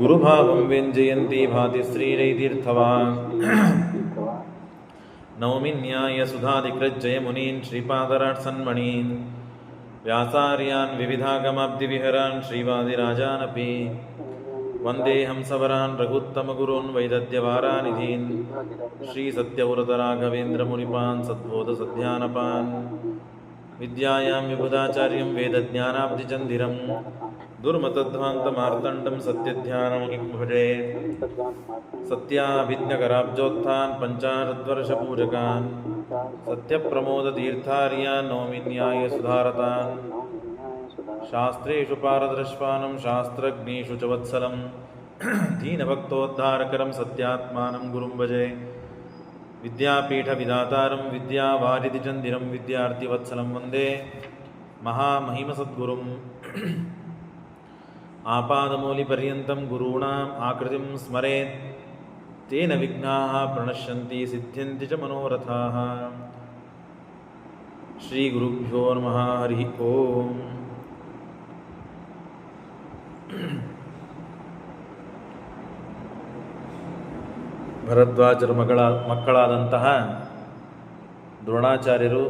ಗುರುಭಾವಂ ವ್ಯಂಜಯಂತಿ ಭಾತಿ ಶ್ರೀರೈತೀರ್ಥವಾನ್ ನೌಮಿನ್ಯಾಯ ಸುಧಾಧಿಕೃಜ್ಜಯ ಮುನೀನ್ ಶ್ರೀಪಾದರಾಟ್ ಸನ್ಮಣೀನ್ ವ್ಯಾಸಾರ್ಯಾನ್ ವಿವಿಧಾಗಮಾಬ್ಧಿವಿಹರಾನ್ ಶ್ರೀವಾದಿರಾಜಾನಪಿ ವಂದೇ ಹಂಸವರಾನ್ ರಘುತ್ತಮಗುರುನ್ ವೈದದ್ಯವಾರಾನಿಧೀನ್ ಶ್ರೀಸತ್ಯವೃತರಾಘವೇಂದ್ರಮುನಿಪಾನ್ ಸದ್ಬೋಧ ಸದ್ಯಾನಪಾನ್ ವಿದ್ಯಾಯಾಂ ವಿಬುಧಾಚಾರ್ಯಂ ವೇದಜ್ಞಾನಾಬ್ಧಿಚಂದಿರಂ ದುರ್ಮತಧ್ವಾಂತಮಾರ್ತಂಡಂ ಸತ್ಯಧ್ಯಾನಮುಖಿಂ ಭಜೆ ಸತ್ಯಾಭಿಜ್ಞಕರಾಬ್ಜೋತ್ಥಾನ್ ಪಂಚಾಶದ್ವರ್ಷಪೂಜಕಾನ್ ಸತ್ಯಪ್ರಮೋದತೀರ್ಥಾರ್ಯಾನ್ ನೌಮಿನ್ಯಾಯ ಸುಧಾರತಾನ್ ಶಾಸ್ತ್ರೇಷು ಪಾರದರ್ಶ್ವಾನಂ ಶಾಸ್ತ್ರಜ್ಞೇಷು ಚ ವತ್ಸಲಂ ದೀನಭಕ್ತೋದ್ಧಾರಕರಂ ಸತ್ಯಾತ್ಮಾನಂ ಗುರುಂ ಭಜೆ ವಿದ್ಯಾಪೀಠ ವಿಧಾತಾರಂ ವಿದ್ಯಾವಾರಿಧಿಚಂದಿರಂ ವಿದ್ಯಾರ್ಥಿವತ್ಸಲಂ ವಂದೇ ಮಹಾಮಹಿಮಸದ್ಗುರುಂ ಆಪಾದಮೂಲಿಪರ್ಯಂతం ಗುರುಣಾಂ ಆಕೃತಿಂ ಸ್ಮರೇತ್ ತೇನ ವಿಘ್ನಾಃ ಪ್ರಣಶ್ಯಂತಿ ಸಿದ್ಧ್ಯಂತಿ ಚ ಮನೋರಥಾಃ. ಶ್ರೀ ಗುರುಭ್ಯೋ ನಮಃ. ಹರಿ ಓಂ. ಭರದ್ವಾಜರ ಮಕ್ಕಳಾದಂತಹ ದ್ರೋಣಾಚಾರ್ಯರು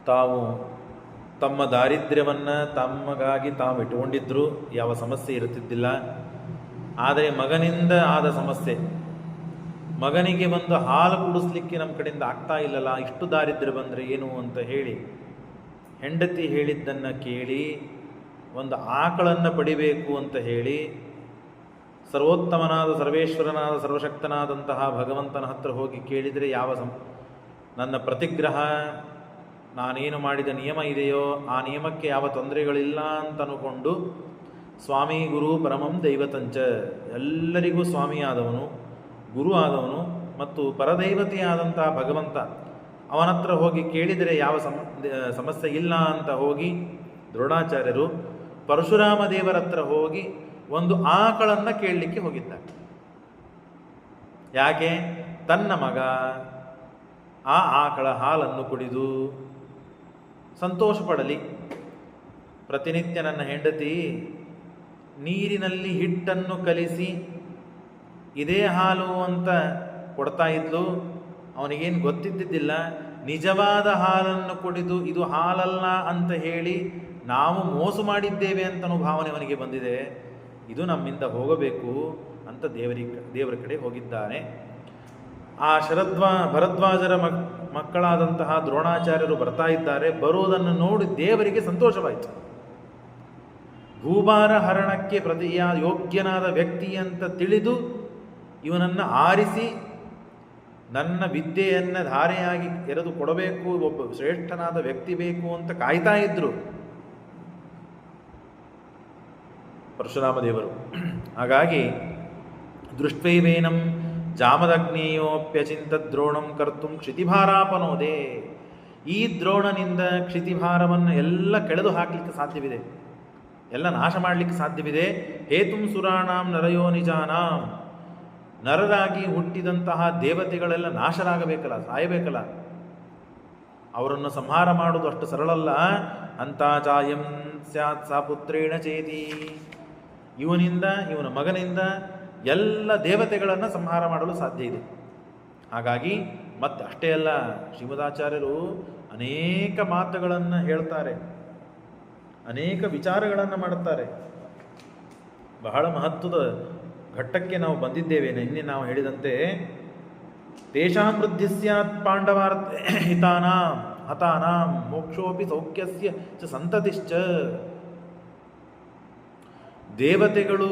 ತಾವು ತಮ್ಮ ದಾರಿದ್ರ್ಯವನ್ನು ತಮಗಾಗಿ ತಾವು ಇಟ್ಟುಕೊಂಡಿದ್ದರು, ಯಾವ ಸಮಸ್ಯೆ ಇರುತ್ತಿದ್ದಿಲ್ಲ. ಆದರೆ ಮಗನಿಂದ ಆದ ಸಮಸ್ಯೆ, ಮಗನಿಗೆ ಬಂದು ಹಾಲು ಕುಡಿಸ್ಲಿಕ್ಕೆ ನಮ್ಮ ಕಡೆಯಿಂದ ಆಗ್ತಾ ಇಲ್ಲಲ್ಲ, ಇಷ್ಟು ದಾರಿದ್ರ್ಯ ಬಂದರೆ ಏನು ಅಂತ ಹೇಳಿ ಹೆಂಡತಿ ಹೇಳಿದ್ದನ್ನು ಕೇಳಿ ಒಂದು ಆಕಳನ್ನು ಪಡಿಬೇಕು ಅಂತ ಹೇಳಿ ಸರ್ವೋತ್ತಮನಾದ ಸರ್ವೇಶ್ವರನಾದ ಸರ್ವಶಕ್ತನಾದಂತಹ ಭಗವಂತನ ಹತ್ರ ಹೋಗಿ ಕೇಳಿದರೆ ನನ್ನ ಪ್ರತಿಗ್ರಹ, ನಾನೇನು ಮಾಡಿದ ನಿಯಮ ಇದೆಯೋ ಆ ನಿಯಮಕ್ಕೆ ಯಾವ ತೊಂದರೆಗಳಿಲ್ಲ ಅಂತ ಅನ್ಕೊಂಡು ಸ್ವಾಮಿ ಗುರು ಪರಮಂ ದೈವತಂಚ, ಎಲ್ಲರಿಗೂ ಸ್ವಾಮಿಯಾದವನು, ಗುರು ಆದವನು ಮತ್ತು ಪರದೈವತೆಯಾದಂತಹ ಭಗವಂತ, ಅವನ ಹತ್ರ ಹೋಗಿ ಕೇಳಿದರೆ ಯಾವ ಸಮಸ್ಯೆ ಇಲ್ಲ ಅಂತ ಹೋಗಿ ದ್ರೋಣಾಚಾರ್ಯರು ಪರಶುರಾಮ ದೇವರ ಹತ್ರ ಹೋಗಿ ಒಂದು ಆಕಳನ್ನು ಕೇಳಲಿಕ್ಕೆ ಹೋಗಿದ್ದಾರೆ. ಯಾಕೆ? ತನ್ನ ಮಗ ಆ ಆಕಳ ಹಾಲನ್ನು ಕುಡಿದು ಸಂತೋಷ ಪಡಲಿ. ಪ್ರತಿನಿತ್ಯ ನನ್ನ ಹೆಂಡತಿ ನೀರಿನಲ್ಲಿ ಹಿಟ್ಟನ್ನು ಕಲಿಸಿ ಇದೇ ಹಾಲು ಅಂತ ಕೊಡ್ತಾ ಇದ್ಲು. ಅವನಿಗೇನು ಗೊತ್ತಿದ್ದಿದ್ದಿಲ್ಲ, ನಿಜವಾದ ಹಾಲನ್ನು ಕುಡಿದು ಇದು ಹಾಲಲ್ಲ ಅಂತ ಹೇಳಿ ನಾವು ಮೋಸ ಮಾಡಿದ್ದೇವೆ ಅಂತನೂ ಭಾವನೆ ಅವನಿಗೆ ಬಂದಿದೆ. ಇದು ನಮ್ಮಿಂದ ಹೋಗಬೇಕು ಅಂತ ದೇವರ ಕಡೆ ಹೋಗಿದ್ದಾನೆ. ಆ ಭರದ್ವಾಜರ ಮಕ್ಕಳಾದಂತಹ ದ್ರೋಣಾಚಾರ್ಯರು ಬರ್ತಾ ಇದ್ದಾರೆ. ಬರುವುದನ್ನು ನೋಡಿ ದೇವರಿಗೆ ಸಂತೋಷವಾಯಿತು. ಭೂಭಾರ ಹರಣಕ್ಕೆ ಯೋಗ್ಯನಾದ ವ್ಯಕ್ತಿ ಅಂತ ತಿಳಿದು ಇವನನ್ನು ಆರಿಸಿ ನನ್ನ ವಿದ್ಯೆಯನ್ನು ಧಾರೆಯಾಗಿ ಎರೆದು ಕೊಡಬೇಕು, ಒಬ್ಬ ಶ್ರೇಷ್ಠನಾದ ವ್ಯಕ್ತಿ ಬೇಕು ಅಂತ ಕಾಯ್ತಾ ಇದ್ರು ಪರಶುರಾಮ ದೇವರು. ಹಾಗಾಗಿ ದೃಷ್ಟ್ವೈವೇನಂ ಜಾಮದಗ್ನೇಯೋಪ್ಯಚಿಂತ ದ್ರೋಣಂ ಕರ್ತುಂ ಕ್ಷಿತಿಭಾರಾಪನೋದೆ. ಈ ದ್ರೋಣನಿಂದ ಕ್ಷಿತಿಭಾರವನ್ನು ಎಲ್ಲ ಕೆಳೆದು ಹಾಕಲಿಕ್ಕೆ ಸಾಧ್ಯವಿದೆ, ಎಲ್ಲ ನಾಶ ಮಾಡಲಿಕ್ಕೆ ಸಾಧ್ಯವಿದೆ. ಹೇತುಂ ಸುರಾಣಾಂ ನರಯೋ ನಿಜಾನಾಂ, ನರರಾಗಿ ಹುಟ್ಟಿದಂತಹ ದೇವತೆಗಳೆಲ್ಲ ನಾಶರಾಗಬೇಕಲ್ಲ, ಸಾಯಬೇಕಲ್ಲ. ಅವರನ್ನು ಸಂಹಾರ ಮಾಡುವುದು ಅಷ್ಟು ಸರಳಲ್ಲ. ಅಂತಾಚಾಯಂ ಸ್ಯಾತ್ ಸಾ ಪುತ್ರೇಣ ಚೇತಿ, ಇವನಿಂದ ಇವನ ಮಗನಿಂದ ಎಲ್ಲ ದೇವತೆಗಳನ್ನು ಸಂಹಾರ ಮಾಡಲು ಸಾಧ್ಯ ಇದೆ. ಹಾಗಾಗಿ ಮತ್ತೆ ಅಷ್ಟೇ ಅಲ್ಲ, ಶ್ರೀಮದಾಚಾರ್ಯರು ಅನೇಕ ಮಾತುಗಳನ್ನು ಹೇಳ್ತಾರೆ, ಅನೇಕ ವಿಚಾರಗಳನ್ನು ಮಾಡುತ್ತಾರೆ. ಬಹಳ ಮಹತ್ವದ ಘಟ್ಟಕ್ಕೆ ನಾವು ಬಂದಿದ್ದೇವೆ. ನಿನ್ನೆ ನಾವು ಹೇಳಿದಂತೆ ತೇಷಾಂ ವೃದ್ಧಿ ಸ್ಯಾತ್ ಪಾಂಡವಾರ್ಥ ಹಿತಾನಾಂ ಹತಾನಾಂ ಮೋಕ್ಷೋಪಿ ಸೌಖ್ಯಸ್ಯ ಚ ಸಂತತಿಶ್ಚ. ದೇವತೆಗಳು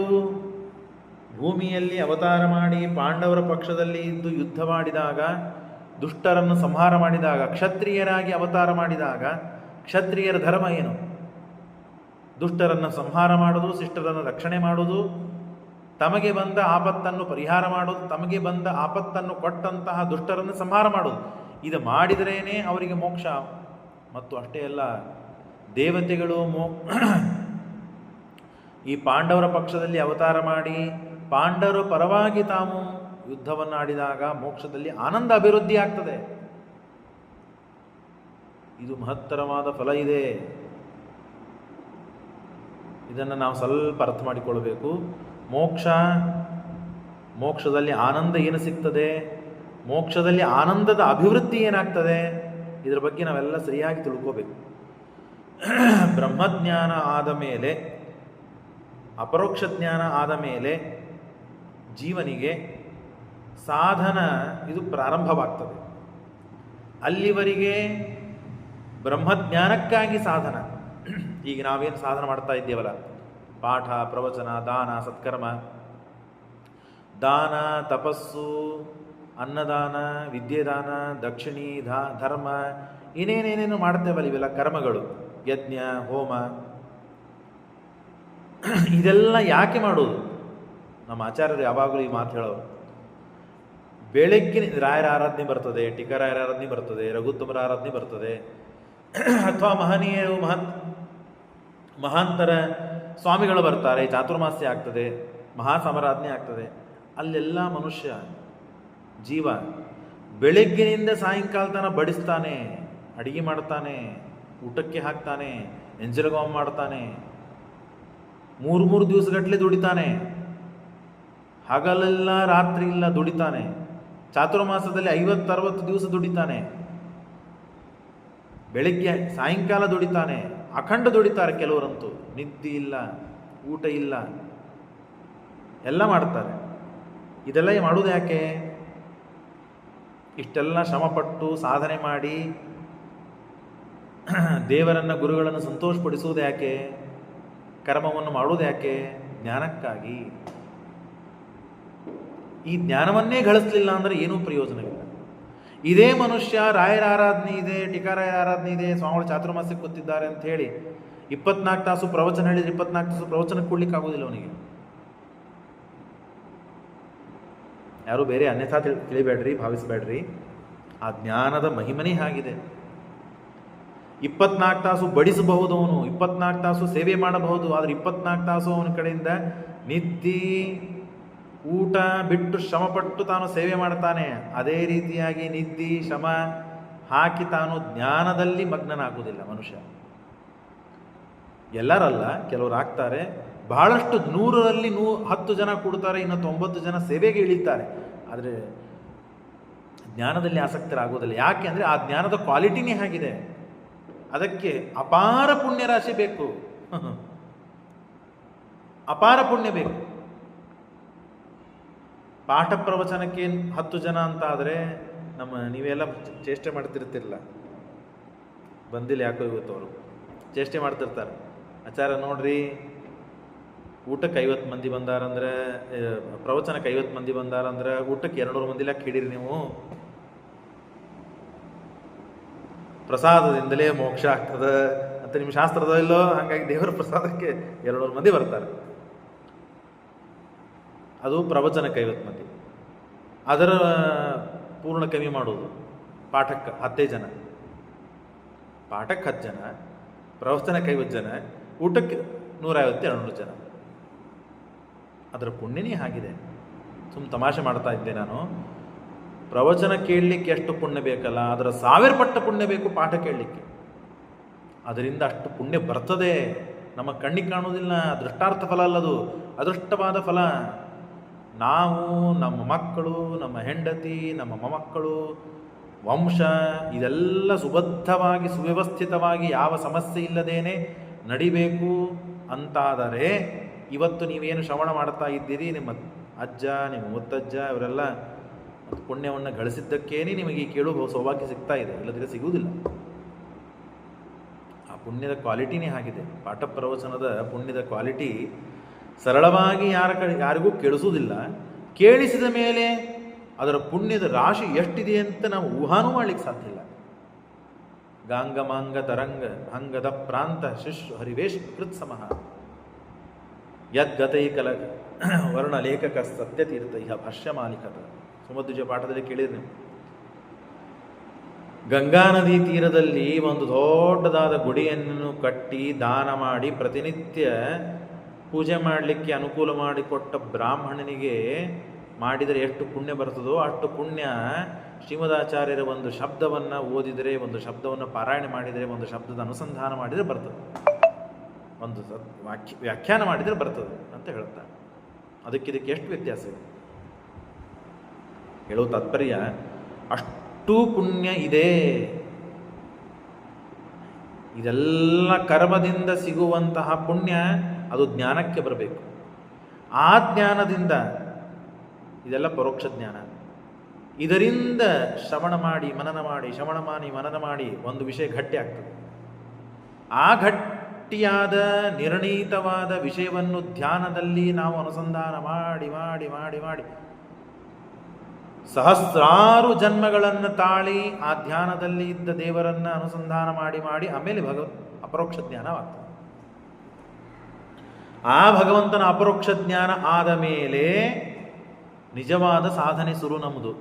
ಭೂಮಿಯಲ್ಲಿ ಅವತಾರ ಮಾಡಿ ಪಾಂಡವರ ಪಕ್ಷದಲ್ಲಿ ಇದ್ದು ಯುದ್ಧ ಮಾಡಿದಾಗ, ದುಷ್ಟರನ್ನು ಸಂಹಾರ ಮಾಡಿದಾಗ, ಕ್ಷತ್ರಿಯರಾಗಿ ಅವತಾರ ಮಾಡಿದಾಗ, ಕ್ಷತ್ರಿಯರ ಧರ್ಮ ಏನು? ದುಷ್ಟರನ್ನು ಸಂಹಾರ ಮಾಡುವುದು, ಶಿಷ್ಟರನ್ನು ರಕ್ಷಣೆ ಮಾಡುವುದು, ತಮಗೆ ಬಂದ ಆಪತ್ತನ್ನು ಪರಿಹಾರ ಮಾಡುವುದು, ತಮಗೆ ಬಂದ ಆಪತ್ತನ್ನು ಕೊಟ್ಟಂತಹ ದುಷ್ಟರನ್ನು ಸಂಹಾರ ಮಾಡುವುದು. ಇದು ಮಾಡಿದರೇನೆ ಅವರಿಗೆ ಮೋಕ್ಷ. ಮತ್ತು ಅಷ್ಟೇ ಅಲ್ಲ, ದೇವತೆಗಳು ಈ ಪಾಂಡವರ ಪಕ್ಷದಲ್ಲಿ ಅವತಾರ ಮಾಡಿ ಪಾಂಡವರ ಪರವಾಗಿ ತಾವು ಯುದ್ಧವನ್ನು ಆಡಿದಾಗ ಮೋಕ್ಷದಲ್ಲಿ ಆನಂದ ಅಭಿವೃದ್ಧಿ ಆಗ್ತದೆ. ಇದು ಮಹತ್ತರವಾದ ಫಲ ಇದೆ. ಇದನ್ನು ನಾವು ಸ್ವಲ್ಪ ಅರ್ಥ ಮಾಡಿಕೊಳ್ಬೇಕು. ಮೋಕ್ಷದಲ್ಲಿ ಆನಂದ ಏನು ಸಿಗ್ತದೆ, ಮೋಕ್ಷದಲ್ಲಿ ಆನಂದದ ಅಭಿವೃದ್ಧಿ ಏನಾಗ್ತದೆ, ಇದರ ಬಗ್ಗೆ ನಾವೆಲ್ಲ ಸರಿಯಾಗಿ ತಿಳ್ಕೋಬೇಕು. ಬ್ರಹ್ಮಜ್ಞಾನ ಆದ ಮೇಲೆ, ಅಪರೋಕ್ಷ ಜ್ಞಾನ ಆದ ಮೇಲೆ ಜೀವನಿಗೆ ಸಾಧನ ಇದು ಪ್ರಾರಂಭವಾಗ್ತದೆ. ಅಲ್ಲಿವರೆಗೆ ಬ್ರಹ್ಮಜ್ಞಾನಕ್ಕಾಗಿ ಸಾಧನ. ಈಗ ನಾವೇನು ಸಾಧನ ಮಾಡ್ತಾ ಇದ್ದೇವಲ್ಲ, ಪಾಠ, ಪ್ರವಚನ, ದಾನ, ಸತ್ಕರ್ಮ, ದಾನ, ತಪಸ್ಸು, ಅನ್ನದಾನ, ವಿದ್ಯೆದಾನ, ದಕ್ಷಿಣಿ, ಧರ್ಮ, ಏನೇನೇನೇನು ಮಾಡ್ತೇವಲ್ಲ, ಇವೆಲ್ಲ ಕರ್ಮಗಳು, ಯಜ್ಞ, ಹೋಮ, ಇದೆಲ್ಲ ಯಾಕೆ ಮಾಡೋದು? ನಮ್ಮ ಆಚಾರ್ಯರು ಯಾವಾಗಲೂ ಈ ಮಾತು ಹೇಳೋರು. ಬೆಳಗ್ಗೆ ರಾಯರ ಆರಾಧನೆ ಬರ್ತದೆ, ಟೀಕಾರಾಯರ ಆರಾಧನೆ ಬರ್ತದೆ, ರಘುತ್ತಮರ ಆರಾಧನೆ ಬರ್ತದೆ, ಅಥವಾ ಮಹನೀಯರು ಮಹಾಂತರ ಸ್ವಾಮಿಗಳು ಬರ್ತಾರೆ, ಚಾತುರ್ಮಾಸ್ಯ ಆಗ್ತದೆ, ಮಹಾಸಮರಾಧನೆ ಆಗ್ತದೆ. ಅಲ್ಲೆಲ್ಲ ಮನುಷ್ಯ ಜೀವ ಬೆಳಗ್ಗಿನಿಂದ ಸಾಯಂಕಾಲ ತನಕ ಬಡಿಸ್ತಾನೆ, ಅಡಿಗೆ ಮಾಡ್ತಾನೆ, ಊಟಕ್ಕೆ ಹಾಕ್ತಾನೆ, ಎಂಜಲಗೋಮ ಮಾಡ್ತಾನೆ, 3 ದಿವಸಗಟ್ಟಲೆ ದುಡಿತಾನೆ, ಹಗಲೆಲ್ಲ ರಾತ್ರಿ ಇಲ್ಲ ದುಡಿತಾನೆ, ಚಾತುರ್ಮಾಸದಲ್ಲಿ 50-60 ದಿವಸ ದುಡಿತಾನೆ, ಬೆಳಗ್ಗೆ ಸಾಯಂಕಾಲ ದುಡಿತಾನೆ, ಅಖಂಡ ದುಡಿತಾರೆ. ಕೆಲವರಂತೂ ನಿದ್ದೆ ಇಲ್ಲ, ಊಟ ಇಲ್ಲ, ಎಲ್ಲ ಮಾಡ್ತಾರೆ. ಇದೆಲ್ಲ ಮಾಡುವುದು ಯಾಕೆ? ಇಷ್ಟೆಲ್ಲ ಶ್ರಮಪಟ್ಟು ಸಾಧನೆ ಮಾಡಿ ದೇವರನ್ನು, ಗುರುಗಳನ್ನು ಸಂತೋಷಪಡಿಸುವುದು ಯಾಕೆ? ಕರ್ಮವನ್ನು ಮಾಡುವುದು ಯಾಕೆ? ಜ್ಞಾನಕ್ಕಾಗಿ. ಈ ಜ್ಞಾನವನ್ನೇ ಗಳಿಸಲಿಲ್ಲ ಅಂದರೆ ಏನೂ ಪ್ರಯೋಜನವಿಲ್ಲ. ಇದೇ ಮನುಷ್ಯ ರಾಯರ ಆರಾಧನೆ ಇದೆ, ಟೀಕಾರಾಯರ ಆರಾಧನೆ ಇದೆ, ಸ್ವಾಮಿಗಳು ಚಾತುರ್ಮಾಸ್ಯಕ್ಕೆ ಕೂತಿದ್ದಾರೆ ಅಂತ ಹೇಳಿ 24 ತಾಸು ಪ್ರವಚನ ಹೇಳಿದ್ರೆ 24 ತಾಸು ಪ್ರವಚನ ಕೊಡ್ಲಿಕ್ಕೆ ಆಗೋದಿಲ್ಲ ಅವನಿಗೆ. ಯಾರು ಬೇರೆ ಅನ್ಯಥಾ ತಿಳಿಬೇಡ್ರಿ, ಭಾವಿಸಬೇಡ್ರಿ. ಆ ಜ್ಞಾನದ ಮಹಿಮನೇ ಆಗಿದೆ. 24 ತಾಸು ಬಡಿಸಬಹುದು ಅವನು, 24 ತಾಸು ಸೇವೆ ಮಾಡಬಹುದು. ಆದರೆ 24 ತಾಸು ಅವನ ಕಡೆಯಿಂದ ನಿದ್ದೆ, ಊಟ ಬಿಟ್ಟು ಶ್ರಮಪಟ್ಟು ತಾನು ಸೇವೆ ಮಾಡ್ತಾನೆ. ಅದೇ ರೀತಿಯಾಗಿ ನಿದ್ದೆ, ಶ್ರಮ ಹಾಕಿ ತಾನು ಜ್ಞಾನದಲ್ಲಿ ಮಗ್ನನಾಗುವುದಿಲ್ಲ ಮನುಷ್ಯ. ಎಲ್ಲರಲ್ಲ, ಕೆಲವರು ಆಗ್ತಾರೆ. ಬಹಳಷ್ಟು 100ರಲ್ಲಿ 10 ಜನ ಕೂಡ್ತಾರೆ, ಇನ್ನು 90 ಜನ ಸೇವೆಗೆ ಇಳಿತಾರೆ. ಆದರೆ ಜ್ಞಾನದಲ್ಲಿ ಆಸಕ್ತರಾಗೋದಿಲ್ಲ. ಯಾಕೆ ಅಂದರೆ ಆ ಜ್ಞಾನದ ಕ್ವಾಲಿಟಿನೇ ಆಗಿದೆ. ಅದಕ್ಕೆ ಅಪಾರ ಪುಣ್ಯ ರಾಶಿ ಬೇಕು, ಅಪಾರ ಪುಣ್ಯ ಬೇಕು. ಪಾಠ ಪ್ರವಚನಕ್ಕೆ 10 ಜನ ಅಂತ ಆದರೆ ನೀವೆಲ್ಲ ಚೇಷ್ಟೆ ಮಾಡ್ತಿರ್ತಿರಲ್ಲ, ಬಂದಿಲ್ಲ ಯಾಕೋ ಇವತ್ತು ಅವರು ಚೇಷ್ಟೆ ಮಾಡ್ತಿರ್ತಾರೆ. ಆಚಾರ ನೋಡ್ರಿ, ಊಟಕ್ಕೆ 50 ಮಂದಿ ಬಂದಾರಂದ್ರೆ, ಪ್ರವಚನಕ್ಕೆ 50 ಮಂದಿ ಬಂದಾರಂದ್ರೆ ಊಟಕ್ಕೆ 200 ಮಂದಿ ಲೆಕ್ಕ ಹಿಡೀರಿ ನೀವು. ಪ್ರಸಾದದಿಂದಲೇ ಮೋಕ್ಷ ಆಗ್ತದೆ ಅಂತ ನಿಮ್ಮ ಶಾಸ್ತ್ರದಲ್ಲೋ, ಹಾಗಾಗಿ ದೇವರ ಪ್ರಸಾದಕ್ಕೆ 200 ಮಂದಿ ಬರ್ತಾರೆ. ಅದು ಪ್ರವಚನಕ್ಕೆ 50 ಮಂದಿ. ಅದರ ಪೂರ್ಣ ಕಮ್ಮಿ ಮಾಡೋದು. ಪಾಠಕ್ಕೆ 10 ಜನ, ಪಾಠಕ್ಕೆ 10 ಜನ, ಪ್ರವಚನಕ್ಕೆ 50 ಜನ, ಊಟಕ್ಕೆ 150-200 ಜನ. ಅದರ ಪುಣ್ಯನೇ ಆಗಿದೆ. ತಮಾಷೆ ಮಾಡ್ತಾ ಇದ್ದೆ ನಾನು. ಪ್ರವಚನ ಕೇಳಲಿಕ್ಕೆ ಎಷ್ಟು ಪುಣ್ಯ ಬೇಕಲ್ಲ, ಅದರ 1000 ಪಟ್ಟ ಪುಣ್ಯ ಬೇಕು ಪಾಠ ಕೇಳಲಿಕ್ಕೆ. ಅದರಿಂದ ಅಷ್ಟು ಪುಣ್ಯ ಬರ್ತದೆ. ನಮ್ಮ ಕಣ್ಣಿಗೆ ಕಾಣುವುದಿಲ್ಲ, ದೃಷ್ಟಾರ್ಥ ಫಲ ಅಲ್ಲದು, ಅದೃಷ್ಟವಾದ ಫಲ. ನಾವು, ನಮ್ಮ ಮಕ್ಕಳು, ನಮ್ಮ ಹೆಂಡತಿ, ನಮ್ಮ ಮೊಮ್ಮಕ್ಕಳು, ವಂಶ, ಇದೆಲ್ಲ ಸುಬದ್ಧವಾಗಿ ಸುವ್ಯವಸ್ಥಿತವಾಗಿ ಯಾವ ಸಮಸ್ಯೆ ಇಲ್ಲದೇನೆ ನಡಿಬೇಕು ಅಂತಾದರೆ, ಇವತ್ತು ನೀವೇನು ಶ್ರವಣ ಮಾಡ್ತಾ ಇದ್ದೀರಿ, ನಿಮ್ಮ ಅಜ್ಜ, ನಿಮ್ಮ ಮುತ್ತಜ್ಜ ಇವರೆಲ್ಲ ಪುಣ್ಯವನ್ನು ಗಳಿಸಿದ್ದಕ್ಕೇನೆ ನಿಮಗೆ ಈ ಕೇಳುವ ಸೌಭಾಗ್ಯ ಸಿಗ್ತಾ ಇದೆ, ಇಲ್ಲದ್ರೆ ಸಿಗುವುದಿಲ್ಲ. ಆ ಪುಣ್ಯದ ಕ್ವಾಲಿಟಿನೇ ಆಗಿದೆ. ಪಾಠ ಪ್ರವಚನದ ಪುಣ್ಯದ ಕ್ವಾಲಿಟಿ ಸರಳವಾಗಿ ಯಾರಿಗೂ ಕೇಳಿಸುವುದಿಲ್ಲ. ಕೇಳಿಸಿದ ಮೇಲೆ ಅದರ ಪುಣ್ಯದ ರಾಶಿ ಎಷ್ಟಿದೆ ಅಂತ ನಾವು ಊಹಾನೂ ಮಾಡಲಿಕ್ಕೆ ಸಾಧ್ಯ ಇಲ್ಲ. ಗಾಂಗಮಾಂಗ ತರಂಗ ಅಂಗದ ಪ್ರಾಂತ ಶಿಶು ಹರಿವೇಶ್ ಕೃತ್ಸಮಃ ಯದ್ಗತೈಕಲ ವರ್ಣಲೇಖಕ ಸತ್ಯತೀರ್ಥ ಇಹ ಭಾಷ್ಯ ಮಾಲಿಕತ. ಸುಮಧ್ವಜ ಪಾಠದಲ್ಲಿ ಕೇಳಿದ್ರಿ ನೀವು. ಗಂಗಾ ನದಿ ತೀರದಲ್ಲಿ ಒಂದು ದೊಡ್ಡದಾದ ಗುಡಿಯನ್ನು ಕಟ್ಟಿ ದಾನ ಮಾಡಿ ಪ್ರತಿನಿತ್ಯ ಪೂಜೆ ಮಾಡಲಿಕ್ಕೆ ಅನುಕೂಲ ಮಾಡಿಕೊಟ್ಟ ಬ್ರಾಹ್ಮಣನಿಗೆ ಮಾಡಿದರೆ ಎಷ್ಟು ಪುಣ್ಯ ಬರ್ತದೋ ಅಷ್ಟು ಪುಣ್ಯ ಶ್ರೀಮದಾಚಾರ್ಯರ ಒಂದು ಶಬ್ದವನ್ನು ಓದಿದರೆ, ಒಂದು ಶಬ್ದವನ್ನು ಪಾರಾಯಣ ಮಾಡಿದರೆ, ಒಂದು ಶಬ್ದದ ಅನುಸಂಧಾನ ಮಾಡಿದರೆ ಬರ್ತದೆ. ಒಂದು ವ್ಯಾಖ್ಯಾನ ಮಾಡಿದರೆ ಬರ್ತದೆ ಅಂತ ಹೇಳ್ತಾರೆ. ಅದಕ್ಕಿದಕ್ಕೆ ಎಷ್ಟು ವ್ಯತ್ಯಾಸ ಇದೆ ಹೇಳೋ ತಾತ್ಪರ್ಯ. ಅಷ್ಟು ಪುಣ್ಯ ಇದೆ. ಇದೆಲ್ಲ ಕರ್ಮದಿಂದ ಸಿಗುವಂತಹ ಪುಣ್ಯ ಅದು ಜ್ಞಾನಕ್ಕೆ ಬರಬೇಕು. ಆ ಜ್ಞಾನದಿಂದ ಇದೆಲ್ಲ ಪರೋಕ್ಷ ಜ್ಞಾನ. ಇದರಿಂದ ಶ್ರವಣ ಮಾಡಿ ಮನನ ಮಾಡಿ ಮನನ ಮಾಡಿ ಒಂದು ವಿಷಯ ಗಟ್ಟಿ ಆಗ್ತದೆ. ಆ ಗಟ್ಟಿಯಾದ ನಿರ್ಣೀತವಾದ ವಿಷಯವನ್ನು ಧ್ಯಾನದಲ್ಲಿ ನಾವು ಅನುಸಂಧಾನ ಮಾಡಿ ಮಾಡಿ ಮಾಡಿ ಮಾಡಿ ಸಹಸ್ರಾರು ಜನ್ಮಗಳನ್ನು ತಾಳಿ ಆ ಧ್ಯಾನದಲ್ಲಿ ಇದ್ದ ದೇವರನ್ನ ಅನುಸಂಧಾನ ಮಾಡಿ ಮಾಡಿ ಆಮೇಲೆ ಅಪರೋಕ್ಷ ಜ್ಞಾನವಾಗ್ತದೆ. ಆ ಭಗವಂತನ ಅಪರೋಕ್ಷ ಜ್ಞಾನ ಆದ ಮೇಲೆ ನಿಜವಾದ ಸಾಧನೆ ಶುರು ನಮ್ಮದು.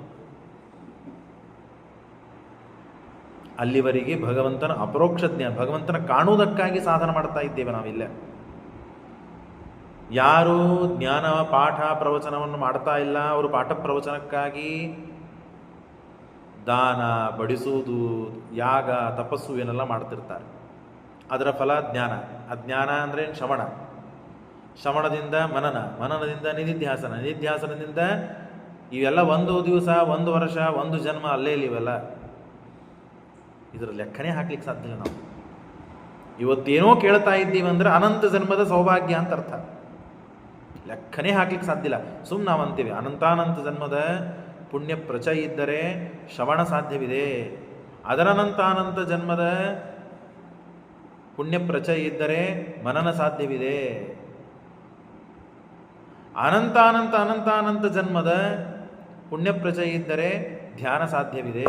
ಅಲ್ಲಿವರೆಗೆ ಭಗವಂತನ ಅಪರೋಕ್ಷ ಜ್ಞಾನ, ಭಗವಂತನ ಕಾಣುವುದಕ್ಕಾಗಿ ಸಾಧನೆ ಮಾಡ್ತಾ ಇದ್ದೇವೆ ನಾವಿಲ್ಲ. ಯಾರು ಜ್ಞಾನ ಪಾಠ ಪ್ರವಚನವನ್ನು ಮಾಡ್ತಾ ಇಲ್ಲ, ಅವರು ಪಾಠ ಪ್ರವಚನಕ್ಕಾಗಿ ದಾನ ಬಡಿಸುವುದು, ಯಾಗ ತಪಸ್ಸು ಏನೆಲ್ಲ ಮಾಡ್ತಿರ್ತಾರೆ. ಅದರ ಫಲ ಜ್ಞಾನ. ಅಜ್ಞಾನ ಅಂದರೆ ಶ್ರವಣದಿಂದ ಮನನದಿಂದ ನಿಧಿಧ್ಯಾಸನದಿಂದ ಇವೆಲ್ಲ ಒಂದು ದಿವಸ, ಒಂದು ವರ್ಷ, ಒಂದು ಜನ್ಮ ಅಲ್ಲೇ ಇವೆಲ್ಲ. ಇದರ ಲೆಕ್ಕನೇ ಹಾಕ್ಲಿಕ್ಕೆ ಸಾಧ್ಯ ಇಲ್ಲ. ನಾವು ಇವತ್ತೇನೋ ಕೇಳ್ತಾ ಇದ್ದೀವಿ ಅಂದರೆ ಅನಂತ ಜನ್ಮದ ಸೌಭಾಗ್ಯ ಅಂತ ಅರ್ಥ. ಲೆಕ್ಕನೇ ಹಾಕ್ಲಿಕ್ಕೆ ಸಾಧ್ಯ ಇಲ್ಲ. ಸುಮ್ಮನೆ ನಾವು ಅಂತೀವಿ ಅನಂತಾನಂತ ಜನ್ಮದ ಪುಣ್ಯ ಪ್ರಚಯ ಇದ್ದರೆ ಶ್ರವಣ ಸಾಧ್ಯವಿದೆ, ಅದರನಂತಾನಂತ ಜನ್ಮದ ಪುಣ್ಯ ಪ್ರಚಯ ಇದ್ದರೆ ಮನನ ಸಾಧ್ಯವಿದೆ, ಅನಂತಾನಂತ ಜನ್ಮದ ಪುಣ್ಯ ಪ್ರಚಯ ಇದ್ದರೆ ಧ್ಯಾನ ಸಾಧ್ಯವಿದೆ.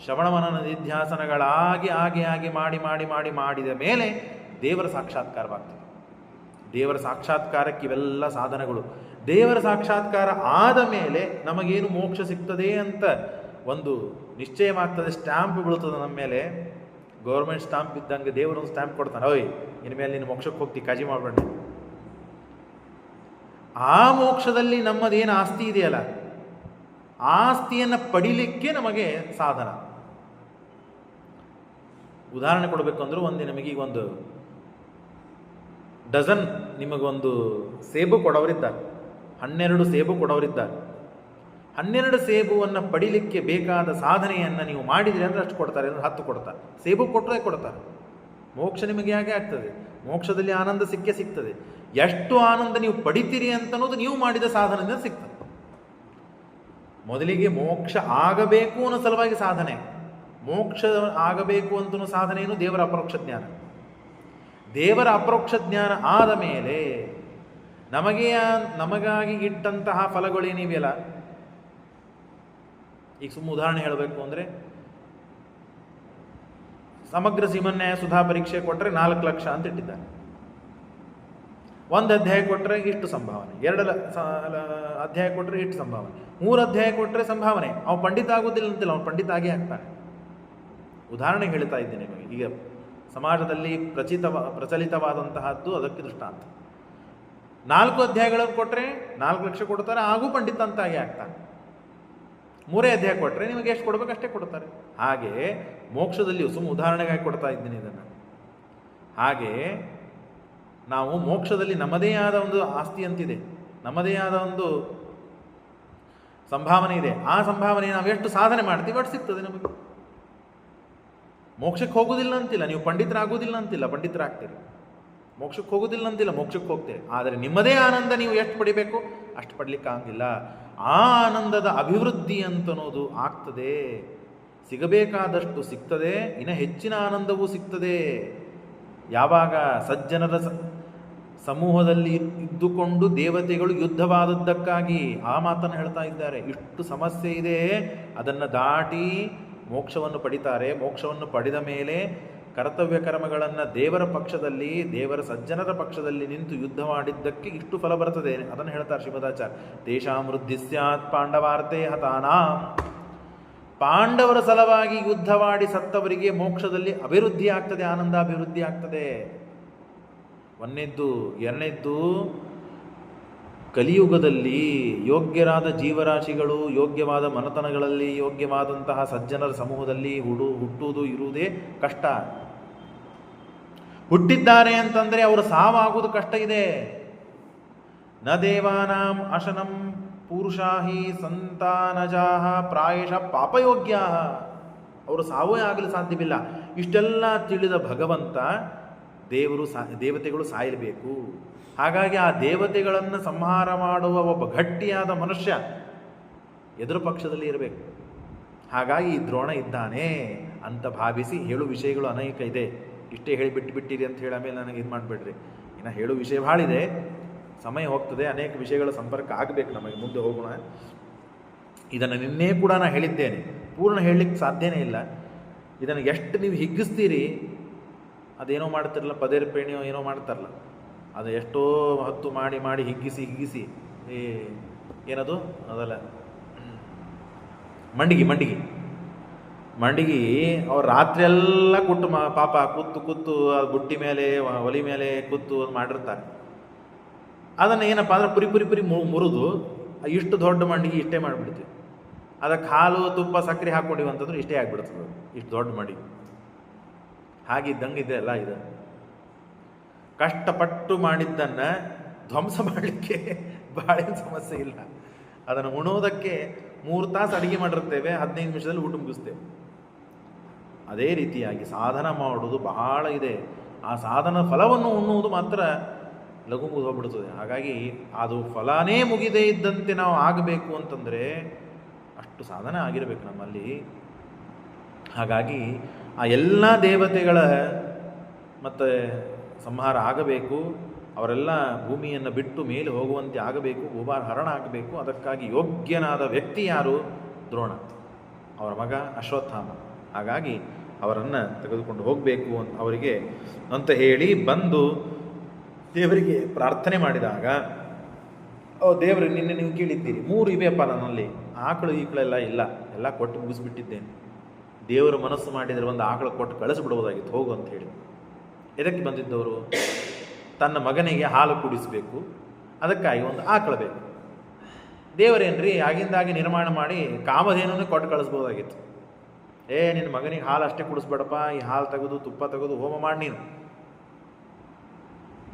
ಶ್ರವಣ ಮನನ ನಿಧ್ಯಾಸನಗಳಾಗಿ ಆಗಿ ಮಾಡಿ ಮಾಡಿ ಮಾಡಿ ಮಾಡಿದ ಮೇಲೆ ದೇವರ ಸಾಕ್ಷಾತ್ಕಾರವಾಗ್ತದೆ. ದೇವರ ಸಾಕ್ಷಾತ್ಕಾರಕ್ಕೆ ಇವೆಲ್ಲ ಸಾಧನಗಳು. ದೇವರ ಸಾಕ್ಷಾತ್ಕಾರ ಆದ ಮೇಲೆ ನಮಗೇನು ಮೋಕ್ಷ ಸಿಗ್ತದೆ ಅಂತ ಒಂದು ನಿಶ್ಚಯವಾಗ್ತದೆ, ಸ್ಟ್ಯಾಂಪ್ ಬೀಳ್ತದೆ ನಮ್ಮ ಮೇಲೆ. ಗೌರ್ಮೆಂಟ್ ಸ್ಟ್ಯಾಂಪ್ ಇದ್ದಂಗೆ ದೇವರೊಂದು ಸ್ಟ್ಯಾಂಪ್ ಕೊಡ್ತಾನೆ, ಓಯ್ ಇನ್ಮೇಲೆ ನೀನು ಮೋಕ್ಷಕ್ಕೆ ಹೋಗ್ತಿ, ಕಾಜಿ ಮಾಡಬೇಡ. ಆ ಮೋಕ್ಷದಲ್ಲಿ ನಮ್ಮದೇನು ಆಸ್ತಿ ಇದೆಯಲ್ಲ, ಆಸ್ತಿಯನ್ನು ಪಡಿಲಿಕ್ಕೆ ನಮಗೆ ಸಾಧನ. ಉದಾಹರಣೆ ಕೊಡಬೇಕು ಅಂದ್ರೆ ನಮಗೀಗ ಒಂದು ಡಜನ್ ನಿಮಗೊಂದು ಸೇಬು ಕೊಡೋರಿದ್ದಾರೆ, 12 ಸೇಬು ಕೊಡೋರಿದ್ದಾರೆ. 12 ಸೇಬುವನ್ನು ಪಡಿಲಿಕ್ಕೆ ಬೇಕಾದ ಸಾಧನೆಯನ್ನು ನೀವು ಮಾಡಿದರೆ ಅಂದರೆ ಅಷ್ಟು ಕೊಡ್ತಾರೆ, ಅಂದರೆ 10 ಕೊಡ್ತಾರೆ. ಸೇಬು ಕೊಟ್ಟರೆ ಕೊಡ್ತಾರೆ. ಮೋಕ್ಷ ನಿಮಗೆ ಹೇಗೆ ಆಗ್ತದೆ? ಮೋಕ್ಷದಲ್ಲಿ ಆನಂದ ಸಿಗ್ತದೆ. ಎಷ್ಟು ಆನಂದ ನೀವು ಪಡಿತೀರಿ ಅಂತನ್ನೋದು ನೀವು ಮಾಡಿದ ಸಾಧನೆಯಿಂದ ಸಿಗ್ತದೆ. ಮೊದಲಿಗೆ ಮೋಕ್ಷ ಆಗಬೇಕು ಅನ್ನೋ ಸಲುವಾಗಿ ಸಾಧನೆ. ಮೋಕ್ಷ ಆಗಬೇಕು ಅಂತನೂ ಸಾಧನೆ ಏನು? ದೇವರ ಅಪರೋಕ್ಷ ಜ್ಞಾನ. ದೇವರ ಅಪರೋಕ್ಷ ಜ್ಞಾನ ಆದ ಮೇಲೆ ನಮಗಾಗಿ ಇಟ್ಟಂತಹ ಫಲಗಳೇನಿವೆಯಲ್ಲ, ಈಗ ಉದಾಹರಣೆ ಹೇಳಬೇಕು ಅಂದರೆ ಸಮಗ್ರ ಶ್ರೀಮನ್ಯಾಯ ಸುಧಾ ಪರೀಕ್ಷೆ ಕೊಟ್ಟರೆ 4 ಲಕ್ಷ ಅಂತ ಇಟ್ಟಿದ್ದಾರೆ. 1 ಅಧ್ಯಾಯ ಕೊಟ್ಟರೆ ಇಷ್ಟು ಸಂಭಾವನೆ, 2 ಅಧ್ಯಾಯ ಕೊಟ್ಟರೆ ಇಷ್ಟು ಸಂಭಾವನೆ, 3 ಅಧ್ಯಾಯ ಕೊಟ್ಟರೆ ಸಂಭಾವನೆ. ಅವ್ನು ಪಂಡಿತ ಆಗೋದಿಲ್ಲ ಅಂತಿಲ್ಲ, ಅವ್ನು ಪಂಡಿತ ಆಗೇ ಆಗ್ತಾನೆ. ಉದಾಹರಣೆ ಹೇಳ್ತಾ ಇದ್ದೀನಿ ನಿಮಗೆ. ಈಗ ಸಮಾಜದಲ್ಲಿ ಪ್ರಚಲಿತವಾದಂತಹದ್ದು ಅದಕ್ಕೆ ದೃಷ್ಟಾಂತ. 4 ಅಧ್ಯಾಯಗಳನ್ನು ಕೊಟ್ಟರೆ 4 ಲಕ್ಷ ಕೊಡ್ತಾರೆ, ಹಾಗೂ ಪಂಡಿತ ಅಂತಾಗಿ ಆಗ್ತಾನೆ. 3 ಅಧ್ಯಾಯ ಕೊಟ್ಟರೆ ನಿಮಗೆ ಎಷ್ಟು ಕೊಡ್ಬೇಕು ಅಷ್ಟೇ ಕೊಡ್ತಾರೆ. ಹಾಗೆ ಮೋಕ್ಷದಲ್ಲಿಯೂ ಉದಾಹರಣೆಗಾಗಿ ಕೊಡ್ತಾ ಇದ್ದೀನಿ ಇದನ್ನು. ಹಾಗೆ ನಾವು ಮೋಕ್ಷದಲ್ಲಿ ನಮ್ಮದೇ ಆದ ಒಂದು ಆಸ್ತಿ ಅಂತಿದೆ, ನಮ್ಮದೇ ಆದ ಒಂದು ಸಂಭಾವನೆ ಇದೆ. ಆ ಸಂಭಾವನೆ ನಾವು ಎಷ್ಟು ಸಾಧನೆ ಮಾಡ್ತೀವಿ ಅಷ್ಟು ಸಿಗ್ತದೆ ನಮಗೆ. ಮೋಕ್ಷಕ್ಕೆ ಹೋಗೋದಿಲ್ಲ ಅಂತಿಲ್ಲ, ನೀವು ಪಂಡಿತರಾಗೋದಿಲ್ಲ ಅಂತಿಲ್ಲ, ಪಂಡಿತರಾಗ್ತೀರಿ. ಮೋಕ್ಷಕ್ಕೆ ಹೋಗೋದಿಲ್ಲ ಅಂತಿಲ್ಲ, ಮೋಕ್ಷಕ್ಕೆ ಹೋಗ್ತೀರಿ. ಆದರೆ ನಿಮ್ಮದೇ ಆನಂದ ನೀವು ಎಷ್ಟು ಪಡಿಬೇಕು ಅಷ್ಟು ಪಡಲಿಕ್ಕೆ ಆಗಿಲ್ಲ. ಆ ಆನಂದದ ಅಭಿವೃದ್ಧಿ ಅಂತನೋದು ಆಗ್ತದೆ. ಸಿಗಬೇಕಾದಷ್ಟು ಸಿಗ್ತದೆ, ಇನ್ನು ಹೆಚ್ಚಿನ ಆನಂದವೂ ಸಿಗ್ತದೆ. ಯಾವಾಗ ಸಜ್ಜನರ ಸಮೂಹದಲ್ಲಿ ಇದ್ದುಕೊಂಡು ದೇವತೆಗಳು ಯುದ್ಧವಾದದ್ದಕ್ಕಾಗಿ ಆ ಮಾತನ್ನು ಹೇಳ್ತಾ ಇದ್ದಾರೆ. ಇಷ್ಟು ಸಮಸ್ಯೆ ಇದೆ, ಅದನ್ನು ದಾಟಿ ಮೋಕ್ಷವನ್ನು ಪಡಿತಾರೆ. ಮೋಕ್ಷವನ್ನು ಪಡೆದ ಮೇಲೆ ಕರ್ತವ್ಯ ಕರ್ಮಗಳನ್ನು ದೇವರ ಪಕ್ಷದಲ್ಲಿ, ದೇವರ ಸಜ್ಜನರ ಪಕ್ಷದಲ್ಲಿ ನಿಂತು ಯುದ್ಧ ಮಾಡಿದ್ದಕ್ಕೆ ಇಷ್ಟು ಫಲ ಬರ್ತದೆ. ಅದನ್ನು ಹೇಳ್ತಾರೆ ಶ್ರೀಮದಾಚಾರ್ಯ. ತೇಷಾಂ ವೃದ್ಧಿ ಸ್ಯಾತ್ ಪಾಂಡವಾರ್ತೆ ಹತಾನಾಂ. ಪಾಂಡವರ ಸಲವಾಗಿ ಯುದ್ಧವಾಡಿ ಸತ್ತವರಿಗೆ ಮೋಕ್ಷದಲ್ಲಿ ಅಭಿವೃದ್ಧಿ ಆಗ್ತದೆ, ಆನಂದ ಅಭಿವೃದ್ಧಿ ಆಗ್ತದೆ. ಒಂದನೇದ್ದು. ಎರಡನೇದ್ದು, ಕಲಿಯುಗದಲ್ಲಿ ಯೋಗ್ಯರಾದ ಜೀವರಾಶಿಗಳು ಯೋಗ್ಯವಾದ ಮನತನಗಳಲ್ಲಿ ಯೋಗ್ಯವಾದಂತಹ ಸಜ್ಜನರ ಸಮೂಹದಲ್ಲಿ ಹುಟ್ಟುವುದು ಇರುವುದೇ ಕಷ್ಟ. ಹುಟ್ಟಿದ್ದಾರೆ ಅಂತಂದರೆ ಅವರು ಸಾವಾಗುವುದು ಕಷ್ಟ ಇದೆ. ನ ದೇವಾನಾಂ ಅಶನಂ ಪುರುಷಾಹಿ ಸಂತಾನಜಾಹ ಪ್ರಾಯಶಃ ಪಾಪಯೋಗ್ಯ. ಅವರು ಸಾವೇ ಆಗಲು ಸಾಧ್ಯವಿಲ್ಲ. ಇಷ್ಟೆಲ್ಲ ತಿಳಿದ ಭಗವಂತ ದೇವತೆಗಳು ಸಾಯಲೇಬೇಕು. ಹಾಗಾಗಿ ಆ ದೇವತೆಗಳನ್ನು ಸಂಹಾರ ಮಾಡುವ ಒಬ್ಬ ಗಟ್ಟಿಯಾದ ಮನುಷ್ಯ ಎದುರು ಪಕ್ಷದಲ್ಲಿ ಇರಬೇಕು. ಹಾಗಾಗಿ ಈ ದ್ರೋಣ ಇದ್ದಾನೆ ಅಂತ ಭಾವಿಸಿ ಹೇಳು ವಿಷಯಗಳು ಅನೇಕ ಇದೆ. ಇಷ್ಟೇ ಹೇಳಿ ಬಿಟ್ಟಿರಿ ಅಂತ ಹೇಳಿ ಆಮೇಲೆ ನನಗೆ ಇದು ಮಾಡಿಬಿಡ್ರಿ. ಇನ್ನು ಹೇಳು ವಿಷಯ ಭಾಳ ಇದೆ, ಸಮಯ ಹೋಗ್ತದೆ, ಅನೇಕ ವಿಷಯಗಳ ಸಂಪರ್ಕ ಆಗಬೇಕು ನಮಗೆ. ಮುಂದೆ ಹೋಗೋಣ. ಇದನ್ನು ನಿನ್ನೆ ಕೂಡ ನಾನು ಹೇಳಿದ್ದೇನೆ, ಪೂರ್ಣ ಹೇಳಲಿಕ್ಕೆ ಸಾಧ್ಯನೇ ಇಲ್ಲ. ಇದನ್ನು ಎಷ್ಟು ನೀವು ಹಿಗ್ಗಿಸ್ತೀರಿ, ಅದೇನೋ ಮಾಡ್ತಿರಲ್ಲ, ಪದೇರ್ ಪೇಣಿಯೋ ಏನೋ ಮಾಡ್ತಾರಲ್ಲ, ಅದು ಎಷ್ಟೋ ಹೊತ್ತು ಮಾಡಿ ಹಿಗ್ಗಿಸಿ ಈ ಏನದು ಅದಲ್ಲ ಮಂಡಿಗೆ ಅವ್ರು ರಾತ್ರಿ ಎಲ್ಲ ಕೂತು ಪಾಪ ಕೂತು ಅದು ಬುಟ್ಟಿ ಮೇಲೆ ಒಲಿ ಮೇಲೆ ಕೂತು ಅದು ಮಾಡಿರ್ತಾರೆ. ಅದನ್ನು ಏನಪ್ಪ ಅಂದ್ರೆ ಪುರಿ ಮುರಿದು ಇಷ್ಟು ದೊಡ್ಡ ಮಂಡಿಗೆ ಇಷ್ಟೇ ಮಾಡಿಬಿಡ್ತೀವಿ. ಅದಕ್ಕೆ ಹಾಲು ತುಪ್ಪ ಸಕ್ಕರೆ ಹಾಕ್ಕೊಂಡಿವಿ ಅಂತಂದ್ರೆ ಇಷ್ಟೇ ಆಗಿಬಿಡ್ತದೆ, ಇಷ್ಟು ದೊಡ್ಡ ಮಂಡಿಗೆ. ಹಾಗಿದ್ದಂಗೆ ಇದೆ ಅಲ್ಲ ಇದು. ಕಷ್ಟಪಟ್ಟು ಮಾಡಿದ್ದನ್ನು ಧ್ವಂಸ ಮಾಡಲಿಕ್ಕೆ ಭಾಳ ಸಮಸ್ಯೆ ಇಲ್ಲ. ಅದನ್ನು ಉಣೋದಕ್ಕೆ 3 ತಾಸು ಅಡುಗೆ ಮಾಡಿರ್ತೇವೆ, 15 ನಿಮಿಷದಲ್ಲಿ ಊಟ ಮುಗಿಸ್ತೇವೆ. ಅದೇ ರೀತಿಯಾಗಿ ಸಾಧನ ಮಾಡುವುದು ಬಹಳ ಇದೆ. ಆ ಸಾಧನ ಫಲವನ್ನು ಉಣ್ಣುವುದು ಮಾತ್ರ ಲಘು ಮುಗಿದೋಗ್ಬಿಡ್ತದೆ. ಹಾಗಾಗಿ ಅದು ಫಲನೇ ಮುಗಿದೇ ಇದ್ದಂತೆ ನಾವು ಆಗಬೇಕು ಅಂತಂದರೆ ಅಷ್ಟು ಸಾಧನ ಆಗಿರಬೇಕು ನಮ್ಮಲ್ಲಿ. ಹಾಗಾಗಿ ಆ ಎಲ್ಲ ದೇವತೆಗಳ ಮತ್ತು ಸಂಹಾರ ಆಗಬೇಕು. ಅವರೆಲ್ಲ ಭೂಮಿಯನ್ನು ಬಿಟ್ಟು ಮೇಲೆ ಹೋಗುವಂತೆ ಆಗಬೇಕು, ಭೂಭಾರ ಹರಣ ಆಗಬೇಕು. ಅದಕ್ಕಾಗಿ ಯೋಗ್ಯನಾದ ವ್ಯಕ್ತಿ ಯಾರು? ದ್ರೋಣ, ಅವರ ಮಗ ಅಶ್ವತ್ಥಾಮ. ಹಾಗಾಗಿ ಅವರನ್ನು ತೆಗೆದುಕೊಂಡು ಹೋಗಬೇಕು ಅವರಿಗೆ ಅಂತ ಹೇಳಿ ಬಂದು ದೇವರಿಗೆ ಪ್ರಾರ್ಥನೆ ಮಾಡಿದಾಗ, ದೇವರು ನಿನ್ನೆ ನೀವು ಕೇಳಿದ್ದೀರಿ 3 ಇವೆಯಪ್ಪ ನನ್ನಲ್ಲಿ, ಆಕಳು ಈಕಳೆಲ್ಲ ಇಲ್ಲ, ಎಲ್ಲ ಕೊಟ್ಟು ಮುಗಿಸ್ಬಿಟ್ಟಿದ್ದೇನೆ. ದೇವರು ಮನಸ್ಸು ಮಾಡಿದರೆ ಒಂದು ಆಕಳು ಕೊಟ್ಟು ಕಳಿಸ್ಬಿಡ್ಬೋದಾಗಿತ್ತು, ಹೋಗು ಅಂತ ಹೇಳಿ. ಇದಕ್ಕೆ ಬಂದಿದ್ದವರು ತನ್ನ ಮಗನಿಗೆ ಹಾಲು ಕುಡಿಸಬೇಕು, ಅದಕ್ಕಾಗಿ ಒಂದು ಆಕಳು ಬೇಕು. ದೇವರೇನ್ರಿ ಆಗಿಂದಾಗಿ ನಿರ್ಮಾಣ ಮಾಡಿ ಕಾಮಧೇನನ್ನು ಕೊಟ್ಟು ಕಳಿಸ್ಬೋದಾಗಿತ್ತು. ನಿನ್ನ ಮಗನಿಗೆ ಹಾಲು ಅಷ್ಟೇ ಕುಡಿಸ್ಬೇಡಪ್ಪ, ಈ ಹಾಲು ತೆಗೆದು ತುಪ್ಪ ತೆಗೆದು ಹೋಮ ಮಾಡಿ ನೀನು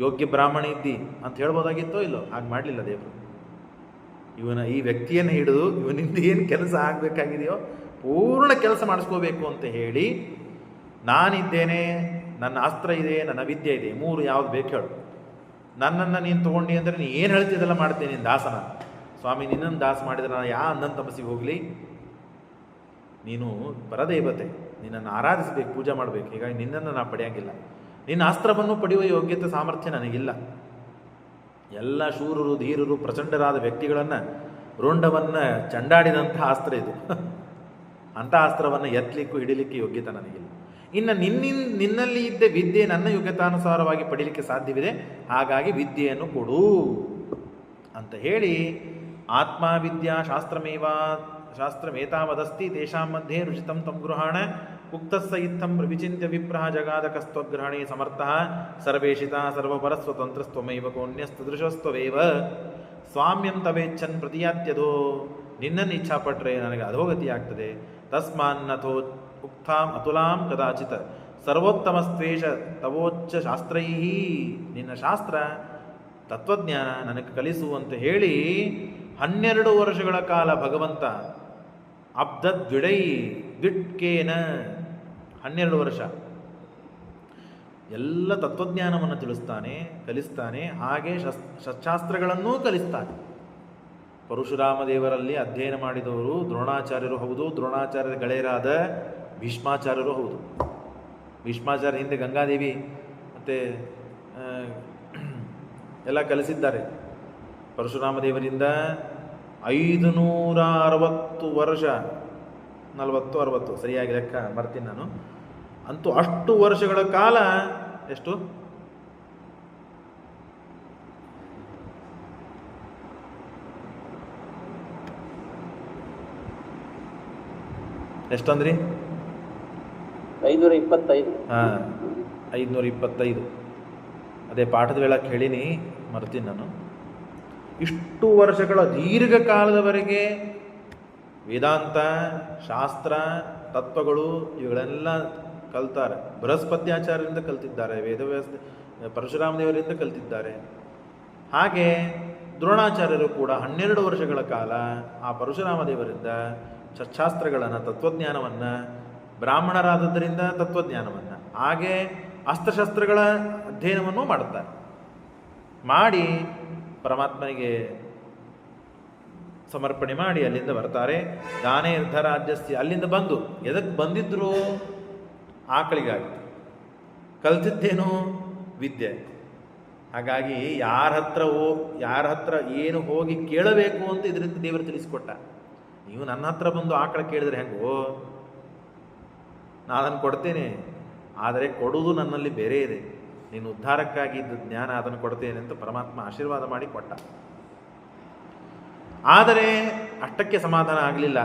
ಯೋಗ್ಯ ಬ್ರಾಹ್ಮಣ ಇದ್ದಿ ಅಂತ ಹೇಳ್ಬೋದಾಗಿತ್ತೋ ಇಲ್ಲೋ. ಹಾಗೆ ಮಾಡಲಿಲ್ಲ ದೇವರು. ಈ ವ್ಯಕ್ತಿಯನ್ನು ಹಿಡಿದು ಇವನಿಂದ ಏನು ಕೆಲಸ ಆಗಬೇಕಾಗಿದೆಯೋ ಪೂರ್ಣ ಕೆಲಸ ಮಾಡಿಸ್ಕೋಬೇಕು ಅಂತ ಹೇಳಿ, ನಾನಿದ್ದೇನೆ, ನನ್ನ ಅಸ್ತ್ರ ಇದೆ, ನನ್ನ ವಿದ್ಯೆ ಇದೆ, 3 ಯಾವ್ದು ಬೇಕು ಹೇಳು. ನನ್ನನ್ನು ನೀನು ತೊಗೊಂಡಿ ಅಂದರೆ ನೀನು ಏನು ಹೇಳ್ತಿದ್ದೆಲ್ಲ ಮಾಡ್ತೇನೆ, ನಿನ್ನ ದಾಸನ. ಸ್ವಾಮಿ, ನಿನ್ನನ್ನು ದಾಸ ಮಾಡಿದರೆ ನಾನು ಅಂಧನ ತಪಸ್ಸಿಗೆ ಹೋಗಲಿ? ನೀನು ಪರದೇವತೆ, ನಿನ್ನನ್ನು ಆರಾಧಿಸಬೇಕು, ಪೂಜೆ ಮಾಡಬೇಕು. ಹೀಗಾಗಿ ನಿನ್ನನ್ನು ನಾನು ಪಡೆಯೋಂಗಿಲ್ಲ. ನಿನ್ನ ಅಸ್ತ್ರವನ್ನು ಪಡೆಯುವ ಯೋಗ್ಯತೆ ಸಾಮರ್ಥ್ಯ ನನಗಿಲ್ಲ. ಎಲ್ಲ ಶೂರರು ಧೀರರು ಪ್ರಚಂಡರಾದ ವ್ಯಕ್ತಿಗಳನ್ನು ರುಂಡವನ್ನು ಚಂಡಾಡಿದಂತಹ ಅಸ್ತ್ರ ಇದು. ಅಂಥ ಅಸ್ತ್ರವನ್ನು ಎತ್ತಲಿಕ್ಕೂ ಹಿಡಿಲಿಕ್ಕೆ ಯೋಗ್ಯತೆ ನನಗಿಲ್ಲ. ಇನ್ನು ನಿನ್ನಲ್ಲಿ ಇದ್ದ ವಿದ್ಯೆ ನನ್ನ ಯೋಗ್ಯತಾನುಸಾರವಾಗಿ ಪಡೀಲಿಕ್ಕೆ ಸಾಧ್ಯವಿದೆ. ಹಾಗಾಗಿ ವಿದ್ಯೆಯನ್ನು ಕೊಡು ಅಂತ ಹೇಳಿ, ಆತ್ಮವಿದ್ಯಾ ಶಾಸ್ತ್ರಮೇತಾವದಸ್ತಿ ತೇಷಾಂ ಮಧ್ಯೆ ರುಚಿತಂ ತಂ ಗೃಹಾಣ ಉಕ್ತಸ್ಸ ಇತ್ತಂ ವಿಚಿಂತ್ಯ ವಿಪ್ರಹ ಜಗಾದಕಸ್ತ್ವಗ್ರಹಣೆ ಸಮರ್ಥಃ ಸರ್ವೇಷಿತ ಸರ್ವಪರಸ್ವತಂತ್ರಸ್ತ್ವಮೈವ ಕೋನ್ಯಸ್ತದೃಶಸ್ತ್ವವೇವ ಸ್ವಾಮ್ಯಂ ತವೇಚ್ಛನ್ ಪ್ರತಿಯಾತ್ಯದೋ. ನಿನ್ನನ್ನು ಇಚ್ಛಾಪಟ್ಟರೆ ನನಗೆ ಅಧೋಗತಿ ಆಗ್ತದೆ. ತಸ್ಮಾನ್ನಥೋ ಉಕ್ತಾಂ ಅತುಲಾಂ ಕದಾಚಿತ್ ಸರ್ವೋತ್ತಮಸ್ತ್ವೇಷ ತವೋಚ್ಚ ಶಾಸ್ತ್ರೈಹಿ. ನಿನ್ನ ಶಾಸ್ತ್ರ ತತ್ವಜ್ಞಾನ ನನಗೆ ಕಲಿಸು ಅಂತ ಹೇಳಿ 12 ವರ್ಷಗಳ ಕಾಲ ಭಗವಂತ ಅಬ್ದದ್ವಿಡೈ ದಿಟ್ಕೇನ 12 ವರ್ಷ ಎಲ್ಲ ತತ್ವಜ್ಞಾನವನ್ನು ತಿಳಿಸ್ತಾನೆ, ಕಲಿಸ್ತಾನೆ. ಹಾಗೆ ಶಸ್ತ್ರಾಸ್ತ್ರಗಳನ್ನೂ ಕಲಿಸ್ತಾನೆ. ಪರಶುರಾಮ ದೇವರಲ್ಲಿ ಅಧ್ಯಯನ ಮಾಡಿದವರು ದ್ರೋಣಾಚಾರ್ಯರು ಹೌದು, ದ್ರೋಣಾಚಾರ್ಯರ ಗೆಳೆಯರಾದ ಭೀಷ್ಮಾಚಾರ್ಯರು ಹೌದು. ಭೀಷ್ಮಾಚಾರ್ಯ ಹಿಂದೆ ಗಂಗಾದೇವಿ ಮತ್ತು ಎಲ್ಲ ಕಲಿಸಿದ್ದಾರೆ. ಪರಶುರಾಮ ದೇವರಿಂದ 560 ವರ್ಷ, 40-60 ಸರಿಯಾಗಿ ಲೆಕ್ಕ ಬರ್ತೀನಿ ನಾನು. ಅಂತೂ ಅಷ್ಟು ವರ್ಷಗಳ ಕಾಲ ಎಷ್ಟು ಎಷ್ಟಂದ್ರಿ? 525. 525. ಅದೇ ಪಾಠದ ವೇಳಕ್ಕೆ ಹೇಳಿನಿ, ಮರ್ತೀನಿ ನಾನು. ಇಷ್ಟು ವರ್ಷಗಳ ದೀರ್ಘಕಾಲದವರೆಗೆ ವೇದಾಂತ, ಶಾಸ್ತ್ರ, ತತ್ವಗಳು ಇವುಗಳೆಲ್ಲ ಕಲ್ತಾರೆ. ಬೃಹಸ್ಪತ್ಯಾಚಾರ್ಯರಿಂದ ಕಲ್ತಿದ್ದಾರೆ, ವೇದವ್ಯಾಸ ಪರಶುರಾಮ ದೇವರಿಂದ ಕಲ್ತಿದ್ದಾರೆ. ಹಾಗೆ ದ್ರೋಣಾಚಾರ್ಯರು ಕೂಡ 12 ವರ್ಷಗಳ ಕಾಲ ಆ ಪರಶುರಾಮ ದೇವರಿಂದ ಶಾಸ್ತ್ರಗಳನ್ನು, ತತ್ವಜ್ಞಾನವನ್ನು, ಬ್ರಾಹ್ಮಣರಾದದ್ದರಿಂದ ತತ್ವಜ್ಞಾನವನ್ನು, ಹಾಗೆ ಅಸ್ತ್ರಶಸ್ತ್ರಗಳ ಅಧ್ಯಯನವನ್ನು ಮಾಡುತ್ತಾರೆ. ಮಾಡಿ ಪರಮಾತ್ಮನಿಗೆ ಸಮರ್ಪಣೆ ಮಾಡಿ ಅಲ್ಲಿಂದ ಬರ್ತಾರೆ. ದಾನೇ ಅರ್ಧರಾಜ್ಯಸ್ಯ, ಅಲ್ಲಿಂದ ಬಂದು ಎದಕ್ಕೆ ಬಂದಿದ್ರು? ಆಕಳಿಗಾಗಿ. ಕಲ್ತಿದ್ದೇನು? ವಿದ್ಯೆ. ಹಾಗಾಗಿ ಯಾರ ಹತ್ರ ಏನು ಹೋಗಿ ಕೇಳಬೇಕು ಅಂತ ಇದರಿಂದ ದೇವರು ತಿಳಿಸಿಕೊಟ್ಟ. ನೀವು ನನ್ನ ಹತ್ರ ಬಂದು ಆಕಳ ಕೇಳಿದ್ರೆ ಹೆಂಗೋ? ನಾನು ಅದನ್ನು ಕೊಡ್ತೇನೆ, ಆದರೆ ಕೊಡುವುದು ನನ್ನಲ್ಲಿ ಬೇರೆ ಇದೆ. ನೀನು ಉದ್ಧಾರಕ್ಕಾಗಿ ಇದ್ದ ಜ್ಞಾನ ಅದನ್ನು ಕೊಡ್ತೇನೆ ಅಂತ ಪರಮಾತ್ಮ ಆಶೀರ್ವಾದ ಮಾಡಿ ಕೊಟ್ಟ. ಆದರೆ ಅಷ್ಟಕ್ಕೆ ಸಮಾಧಾನ ಆಗಲಿಲ್ಲ.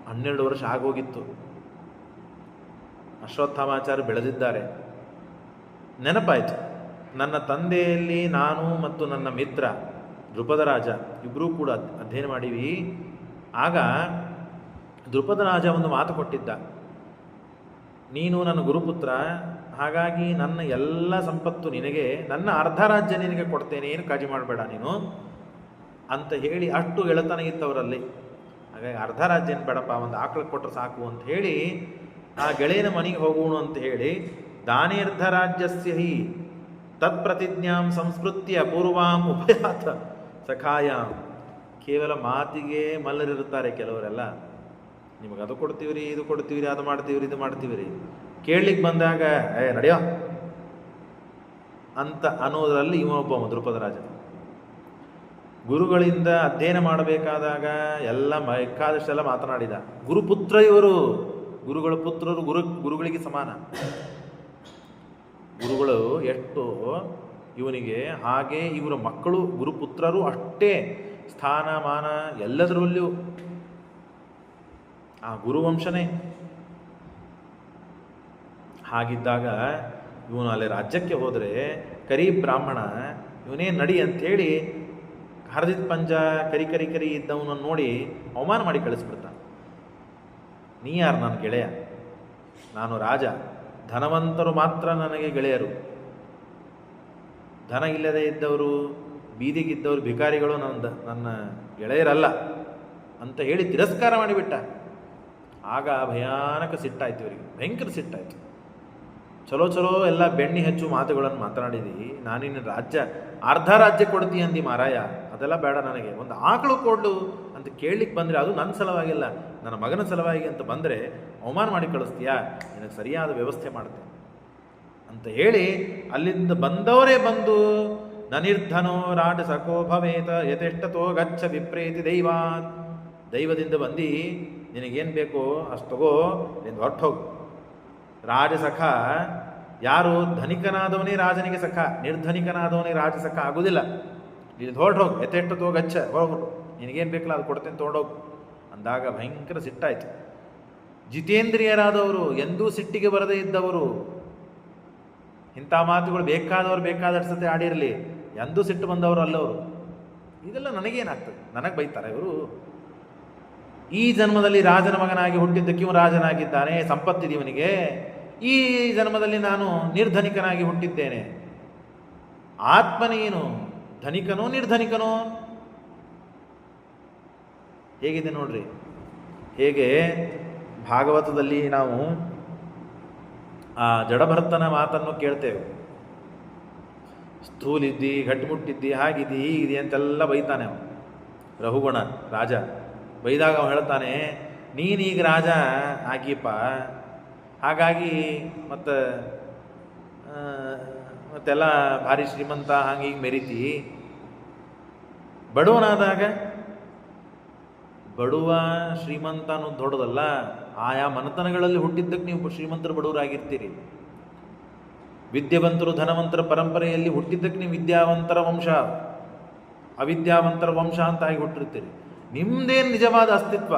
12 ವರ್ಷ ಆಗೋಗಿತ್ತು. ಅಶ್ವತ್ಥಾಮಾಚಾರ್ಯ ಬೆಳೆದಿದ್ದಾರೆ. ನೆನಪಾಯಿತು, ನನ್ನ ತಂದೆಯಲ್ಲಿ ನಾನು ಮತ್ತು ನನ್ನ ಮಿತ್ರ ದೃಪದ ರಾಜ ಇಬ್ಬರೂ ಕೂಡ ಅಧ್ಯಯನ ಮಾಡೀವಿ. ಆಗ ದೃಪದ ರಾಜ ಒಂದು ಮಾತು ಕೊಟ್ಟಿದ್ದ, ನೀನು ನನ್ನ ಗುರುಪುತ್ರ, ಹಾಗಾಗಿ ನನ್ನ ಎಲ್ಲ ಸಂಪತ್ತು ನಿನಗೆ, ನನ್ನ ಅರ್ಧ ರಾಜ್ಯ ನಿನಗೆ ಕೊಡ್ತೇನೆ, ಏನು ಕಾಳಜಿ ಮಾಡಬೇಡ ನೀನು ಅಂತ ಹೇಳಿ ಅಷ್ಟು ಗೆಳೆತನ ಇತ್ತವರಲ್ಲಿ. ಹಾಗಾಗಿ ಅರ್ಧ ರಾಜ್ಯ ಏನು ಬೇಡಪ್ಪ, ಒಂದು ಆಕಳು ಕೊಟ್ಟರೆ ಸಾಕು ಅಂತ ಹೇಳಿ ಆ ಗೆಳೆಯನ ಮನೆಗೆ ಹೋಗೋಣ ಅಂತ ಹೇಳಿ ದಾನೇರ್ಧ ರಾಜ್ಯಸ್ಯ ಹಿ ತತ್ಪ್ರತಿಜ್ಞಾಂ ಸಂಸ್ಕೃತ್ಯ ಪೂರ್ವಾಂ ಉಪಯಾತ ಸಖಾಯಾಂ. ಕೇವಲ ಮಾತಿಗೆ ಮಲ್ಲರಿರುತ್ತಾರೆ ಕೆಲವರೆಲ್ಲ. ನಿಮಗೆ ಅದು ಕೊಡ್ತೀವ್ರಿ, ಇದು ಕೊಡ್ತೀವ್ರಿ, ಅದು ಮಾಡ್ತೀವ್ರಿ, ಇದು ಮಾಡ್ತೀವ್ರಿ. ಕೇಳಲಿಕ್ಕೆ ಬಂದಾಗ ನಡೆಯೋ ಅಂತ ಅನ್ನೋದರಲ್ಲಿ ಇವನೊಬ್ಬ ದೃಪದ ರಾಜ. ಗುರುಗಳಿಂದ ಅಧ್ಯಯನ ಮಾಡಬೇಕಾದಾಗ ಎಲ್ಲ ಬೇಕಾದಷ್ಟೆಲ್ಲ ಮಾತನಾಡಿದ. ಗುರುಪುತ್ರ ಇವರು, ಗುರುಗಳ ಪುತ್ರರು ಗುರುಗಳಿಗೆ ಸಮಾನ. ಗುರುಗಳು ಎಷ್ಟು ಇವನಿಗೆ, ಹಾಗೆ ಇವರ ಮಕ್ಕಳು ಗುರುಪುತ್ರರು ಅಷ್ಟೇ ಸ್ಥಾನಮಾನ ಎಲ್ಲದರಲ್ಲಿಯೂ ಆ ಗುರುವಂಶನೇ. ಹಾಗಿದ್ದಾಗ ಇವನು ಅಲ್ಲಿ ರಾಜ್ಯಕ್ಕೆ ಹೋದರೆ ಕರಿ ಬ್ರಾಹ್ಮಣ ಇವನೇ ನಡಿ ಅಂಥೇಳಿ ಹರಿದಿದ್ದ ಪಂಜ ಕರಿ ಇದ್ದವನನ್ನು ನೋಡಿ ಅವಮಾನ ಮಾಡಿ ಕಳಿಸ್ಬಿಡ್ತಾನೆ. ನೀ ಯಾರು ನನ್ನ ಗೆಳೆಯ? ನಾನು ರಾಜ. ಧನವಂತರು ಮಾತ್ರ ನನಗೆ ಗೆಳೆಯರು. ಧನ ಇಲ್ಲದೆ ಇದ್ದವರು, ಬೀದಿಗಿದ್ದವರು, ಭಿಕಾರಿಗಳು ನನ್ನ ಗೆಳೆಯರಲ್ಲ ಅಂತ ಹೇಳಿ ತಿರಸ್ಕಾರ ಮಾಡಿಬಿಟ್ಟ. ಆಗ ಭಯಾನಕ ಸಿಟ್ಟಾಯ್ತು ಇವರಿಗೆ, ಭಯಂಕರ ಸಿಟ್ಟಾಯ್ತು. ಚಲೋ ಎಲ್ಲ ಬೆಣ್ಣೆ ಹೆಚ್ಚು ಮಾತುಗಳನ್ನು ಮಾತನಾಡಿದಿ, ನಾನಿನ್ನ ರಾಜ್ಯ ಅರ್ಧ ರಾಜ್ಯ ಕೊಡ್ತೀಯ ಅಂದಿ ಮಾರಾಯ, ಅದೆಲ್ಲ ಬೇಡ ನನಗೆ, ಒಂದು ಆಕಳು ಕೊಡು ಅಂತ ಕೇಳಲಿಕ್ಕೆ ಬಂದರೆ ಅದು ನನ್ನ ಸಲವಾಗಿಲ್ಲ, ನನ್ನ ಮಗನ ಸಲುವಾಗಿ ಅಂತ ಬಂದರೆ ಅವಮಾನ ಮಾಡಿ ಕಳಿಸ್ತೀಯಾ, ನಿನಗೆ ಸರಿಯಾದ ವ್ಯವಸ್ಥೆ ಮಾಡ್ತೇನೆ ಅಂತ ಹೇಳಿ ಅಲ್ಲಿಂದ ಬಂದವರೇ ಬಂದು ನನಿರ್ಧನೋ ರಾಜ ಸಖೋ ಭವೇತ ಯಥೆಷ್ಟತೋ ಗಚ್ಚ ವಿಪ್ರೇತಿ ದೈವಾತ್. ದೈವದಿಂದ ಬಂದು ನಿನಗೇನು ಬೇಕೋ ಅಷ್ಟು ತಗೋ, ನಿಂದು ಹೊರಟು ಹೋಗು. ರಾಜಸಖ ಯಾರು? ಧನಿಕನಾದವನೇ ರಾಜನಿಗೆ ಸಖ, ನಿರ್ಧನಿಕನಾದವನೇ ರಾಜಸಖ ಆಗುವುದಿಲ್ಲ. ಇಲ್ಲಿ ಹೊರಟೋಗು, ಯಥೆಷ್ಟತೋ ಗಚ್ಚ, ಹೋಗು, ನಿನಗೇನು ಬೇಕಲ್ಲ ಅದು ಕೊಡ್ತೇನೆ, ತೊಗೊಂಡೋಗು ಅಂದಾಗ ಭಯಂಕರ ಸಿಟ್ಟಾಯಿತು. ಜಿತೇಂದ್ರಿಯರಾದವರು, ಎಂದೂ ಸಿಟ್ಟಿಗೆ ಬರದೇ ಇದ್ದವರು, ಇಂಥ ಮಾತುಗಳು ಬೇಕಾದಷ್ಟು ಸತಿ ಆಡಿರಲಿ, ಎಂದೂ ಸಿಟ್ಟು ಬಂದವರು ಅಲ್ಲವರು. ಇದೆಲ್ಲ ನನಗೇನಾಗ್ತದೆ? ನನಗೆ ಬೈತಾರೆ ಇವರು. ಈ ಜನ್ಮದಲ್ಲಿ ರಾಜನ ಮಗನಾಗಿ ಹುಟ್ಟಿದ್ದಕ್ಕೆ ಇವು ರಾಜನಾಗಿದ್ದಾನೆ, ಸಂಪತ್ತಿದೆ ಇವನಿಗೆ. ಈ ಜನ್ಮದಲ್ಲಿ ನಾನು ನಿರ್ಧನಿಕನಾಗಿ ಹುಟ್ಟಿದ್ದೇನೆ. ಆತ್ಮನೇನು ಧನಿಕನೋ ನಿರ್ಧನಿಕನೋ? ಹೇಗಿದೆ ನೋಡ್ರಿ. ಹೇಗೆ ಭಾಗವತದಲ್ಲಿ ನಾವು ಆ ಜಡಭರ್ತನ ಮಾತನ್ನು ಕೇಳ್ತೇವೆ. ಸ್ಥೂಲಿದ್ದಿ, ಗಟ್ಟಿಮುಟ್ಟಿದ್ದಿ, ಹಾಗಿದ್ದಿ, ಹೀಗಿದಿ ಅಂತೆಲ್ಲ ಬೈತಾನೆ ಅವನು. ರಹುಗುಣ ರಾಜ ಬೈದಾಗ ಅವನು ಹೇಳ್ತಾನೆ, ನೀನೀಗ ರಾಜ ಆಗಿಪ್ಪ, ಹಾಗಾಗಿ ಮತ್ತೆಲ್ಲ ಭಾರಿ ಶ್ರೀಮಂತ ಹಂಗೀಗ ಮೆರಿತಿ. ಬಡವನಾದಾಗ ಬಡವ ಶ್ರೀಮಂತ ಅನ್ನೋದು ದೊಡ್ಡದಲ್ಲ, ಆಯಾ ಮನೆತನಗಳಲ್ಲಿ ಹುಟ್ಟಿದ್ದಕ್ಕೆ ನೀವು ಶ್ರೀಮಂತರು ಬಡವರಾಗಿರ್ತೀರಿ. ವಿದ್ಯಾವಂತರು ಧನವಂತರ ಪರಂಪರೆಯಲ್ಲಿ ಹುಟ್ಟಿದ್ದಕ್ಕೆ ನೀವು ವಿದ್ಯಾವಂತರ ವಂಶ, ಅವಿದ್ಯಾವಂತರ ವಂಶ ಅಂತ ಆಗಿ ಹುಟ್ಟಿರ್ತೀರಿ. ನಿಮ್ಮದೇನು ನಿಜವಾದ ಅಸ್ತಿತ್ವ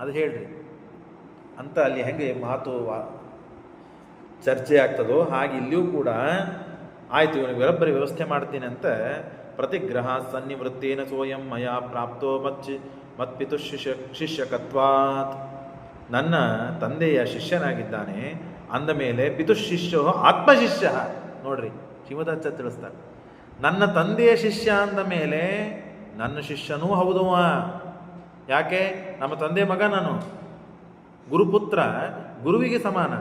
ಅದು ಹೇಳ್ರಿ ಅಂತ ಅಲ್ಲಿ ಹೆಂಗೆ ಮಾತು ಚರ್ಚೆ ಆಗ್ತದೋ ಹಾಗೆ ಇಲ್ಲಿಯೂ ಕೂಡ ಆಯಿತು, ಇವನಿಗೆ ಬರೋಬ್ಬರಿ ವ್ಯವಸ್ಥೆ ಮಾಡ್ತೀನಿ ಅಂತ ಪ್ರತಿಗ್ರಹ ಸನ್ನಿವೃತ್ತೇನ ಸೋಯಂ ಮಯಾ ಪ್ರಾಪ್ತೋ ಮತ್ಪಿತು ಶಿಷ್ಯಕತ್ವಾತ್. ನನ್ನ ತಂದೆಯ ಶಿಷ್ಯನಾಗಿದ್ದಾನೆ ಅಂದ ಮೇಲೆ ಪಿತುಶಿಷ್ಯೋ ಆತ್ಮಶಿಷ್ಯ. ನೋಡ್ರಿ, ಶ್ರೀಮದಾಚಾರ್ಯ ತಿಳಿಸ್ತಾರೆ, ನನ್ನ ತಂದೆಯ ಶಿಷ್ಯ ಅಂದ ಮೇಲೆ ನನ್ನ ಶಿಷ್ಯನೂ ಹೌದವ. ಯಾಕೆ? ನಮ್ಮ ತಂದೆ ಮಗ ನಾನು, ಗುರುಪುತ್ರ, ಗುರುವಿಗೆ ಸಮಾನ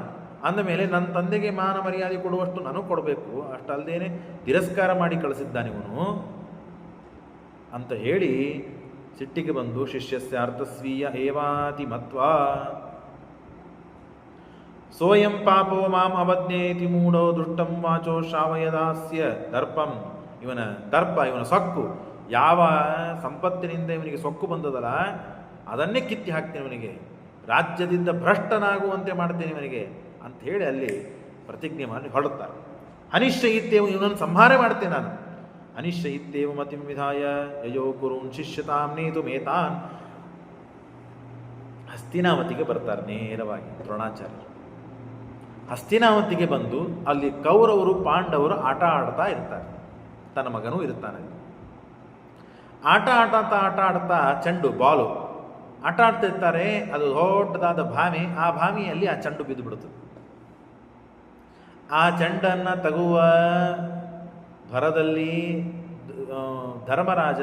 ಅಂದ ಮೇಲೆ ನನ್ನ ತಂದೆಗೆ ಮಾನ ಮರ್ಯಾದೆ ಕೊಡುವಷ್ಟು ನನಗೆ ಕೊಡಬೇಕು. ಅಷ್ಟಲ್ಲದೇನೆ ತಿರಸ್ಕಾರ ಮಾಡಿ ಕಳಿಸಿದ್ದಾನೆ ಇವನು ಅಂತ ಹೇಳಿ ಸಿಟ್ಟಿಗೆ ಬಂದು ಶಿಷ್ಯಸ್ಯ ಅರ್ಥಸ್ವೀಯ ಏವಾತಿ ಮತ್ವಾ ಸೋಯಂ ಪಾಪೋ ಮಾಂ ಅವಜ್ಞೇತಿ ಮೂಢೋ ದೃಷ್ಟಂ ವಾಚೋ ಶ್ರಾವಯದಾಸ್ಯ ದರ್ಪಂ. ಇವನ ದರ್ಪ, ಇವನ ಸೊಕ್ಕು, ಯಾವ ಸಂಪತ್ತಿನಿಂದ ಇವನಿಗೆ ಸೊಕ್ಕು ಬಂದದಲ್ಲ ಅದನ್ನೇ ಕಿತ್ತಿ ಹಾಕ್ತೇನೆ ಇವನಿಗೆ, ರಾಜ್ಯದಿಂದ ಭ್ರಷ್ಟನಾಗುವಂತೆ ಮಾಡ್ತೇನೆ ಇವನಿಗೆ ಅಂತ ಹೇಳಿ ಅಲ್ಲಿ ಪ್ರತಿಜ್ಞೆ ಮಾಡಿ ಹೊರಡುತ್ತಾರೆ. ಅನಿಶ್ಚ ಇತ್ತೇವು, ಇವನನ್ನು ಸಂಹಾರ ಮಾಡ್ತೇನೆ ನಾನು. ಅನಿಶ್ಚ ಇತ್ತೇವ ಮತಿಂ ವಿಧಾಯ ಯಯೋ ಕುರುನ್ ಶಿಷ್ಯತಾಂ ನೇತು ಮೇತಾನ್. ಹಸ್ತಿನಾವತಿಗೆ ಬರ್ತಾರೆ ನೇರವಾಗಿ ದ್ರೋಣಾಚಾರ್ಯರು. ಹಸ್ತಿನಾವತಿಗೆ ಬಂದು ಅಲ್ಲಿ ಕೌರವರು ಪಾಂಡವರು ಆಟ ಆಡ್ತಾ ಇರ್ತಾರೆ, ತನ್ನ ಮಗನೂ ಇರ್ತಾನೆ. ಆಟ ಆಡ್ತಾ ಚೆಂಡು ಬಾಲು ಆಟ ಆಡ್ತಾ ಇರ್ತಾರೆ. ಅದು ದೊಡ್ಡದಾದ ಭಾಮೆ, ಆ ಭಾಮಿಯಲ್ಲಿ ಆ ಚೆಂಡು ಬಿದ್ದು ಬಿಡುತ್ತದೆ. ಆ ಚೆಂಡನ್ನು ತಗುವ ಭರದಲ್ಲಿ ಧರ್ಮರಾಜ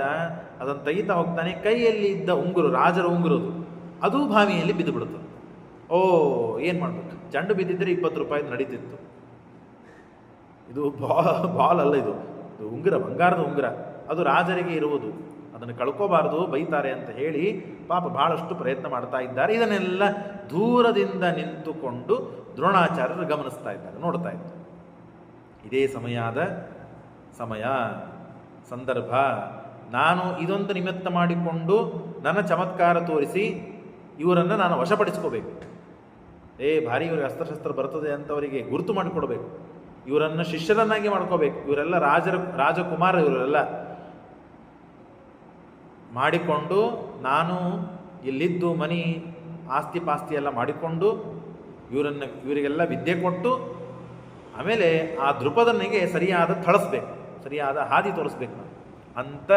ಅದನ್ನು ತೆಗಿತಾ ಹೋಗ್ತಾನೆ. ಕೈಯಲ್ಲಿ ಇದ್ದ ಉಂಗುರು, ರಾಜರ ಉಂಗುರದು, ಅದು ಭಾವಿಯಲ್ಲಿ ಬಿದ್ದು ಬಿಡುತ್ತದೆ. ಓ, ಏನು ಮಾಡಬೇಕು? ಚೆಂಡು ಬಿದ್ದಿದ್ರೆ 20 ರೂಪಾಯಿ ನಡೀತಿತ್ತು. ಇದು ಬಾಲ್ ಅಲ್ಲ, ಇದು ಉಂಗುರ, ಬಂಗಾರದ ಉಂಗುರ. ಅದು ರಾಜರಿಗೆ ಇರುವುದು, ಅದನ್ನು ಕಳ್ಕೋಬಾರ್ದು, ಬೈತಾರೆ ಅಂತ ಹೇಳಿ ಪಾಪ ಬಹಳಷ್ಟು ಪ್ರಯತ್ನ ಮಾಡ್ತಾ ಇದ್ದಾರೆ. ಇದನ್ನೆಲ್ಲ ದೂರದಿಂದ ನಿಂತುಕೊಂಡು ದ್ರೋಣಾಚಾರ್ಯರು ಗಮನಿಸ್ತಾ ಇದ್ದಾರೆ, ನೋಡ್ತಾ ಇದ್ದಾರೆ. ಇದೇ ಸಮಯ ಸಂದರ್ಭ. ನಾನು ಇದೊಂದು ನಿಮಿತ್ತ ಮಾಡಿಕೊಂಡು ನನ್ನ ಚಮತ್ಕಾರ ತೋರಿಸಿ ಇವರನ್ನು ನಾನು ವಶಪಡಿಸ್ಕೋಬೇಕು. ಭಾರಿ ಇವರಿಗೆ ಅಸ್ತ್ರಶಸ್ತ್ರ ಬರ್ತದೆ ಅಂತ ಅವರಿಗೆ ಗುರುತು ಮಾಡಿಕೊಡ್ಬೇಕು, ಇವರನ್ನು ಶಿಷ್ಯರನ್ನಾಗಿ ಮಾಡ್ಕೋಬೇಕು. ಇವರೆಲ್ಲ ರಾಜಕುಮಾರ, ಇವರೆಲ್ಲ ಮಾಡಿಕೊಂಡು ನಾನು ಇಲ್ಲಿದ್ದು ಮನಿ ಆಸ್ತಿ ಪಾಸ್ತಿ ಎಲ್ಲ ಮಾಡಿಕೊಂಡು ಇವರಿಗೆಲ್ಲ ವಿದ್ಯೆ ಕೊಟ್ಟು ಆಮೇಲೆ ಆ ದೃಪದನಿಗೆ ಸರಿಯಾದ ಥಳಿಸ್ಬೇಕು, ಸರಿಯಾದ ಹಾದಿ ತೋರಿಸ್ಬೇಕು ಅಂತ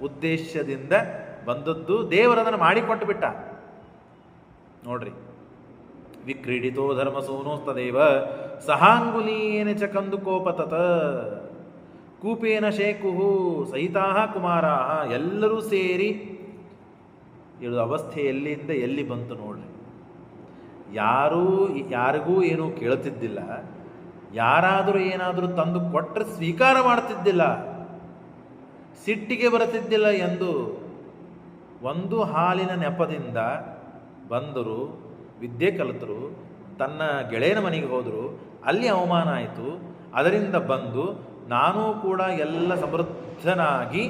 ಉದ್ದೇಶದಿಂದ ಬಂದದ್ದು. ದೇವರದನ್ನು ಮಾಡಿಕೊಟ್ಟು ಬಿಟ್ಟ. ನೋಡ್ರಿ, ವಿಕ್ರೀಡಿತೋ ಧರ್ಮಸೂನೋಸ್ತದೇವ ಸಹಾಂಗುಲೀನ ಚ ಕಂದುಕೋಪತತ ಕೂಪೇನ ಶೇಕುಹು ಸಹಿತಾ ಕುಮಾರಾ. ಎಲ್ಲರೂ ಸೇರಿ ಇಳಿದ ಅವಸ್ಥೆ ಎಲ್ಲಿಂದ ಎಲ್ಲಿ ಬಂತು ನೋಡ್ರಿ. ಯಾರಿಗೂ ಏನೂ ಕೇಳುತ್ತಿದ್ದಿಲ್ಲ, ಯಾರಾದರೂ ಏನಾದರೂ ತಂದು ಕೊಟ್ಟರೆ ಸ್ವೀಕಾರ ಮಾಡ್ತಿದ್ದಿಲ್ಲ, ಸಿಟ್ಟಿಗೆ ಬರುತ್ತಿದ್ದಿಲ್ಲ ಎಂದು ಒಂದು ಹಾಲಿನ ನೆಪದಿಂದ ಬಂದರು, ವಿದ್ಯೆ ಕಲಿತರು, ತನ್ನ ಗೆಳೆಯನ ಮನೆಗೆ ಹೋದರು, ಅಲ್ಲಿ ಅವಮಾನ ಆಯಿತು. ಅದರಿಂದ ಬಂದು ನಾನೂ ಕೂಡ ಎಲ್ಲ ಸಮೃದ್ಧನಾಗಿ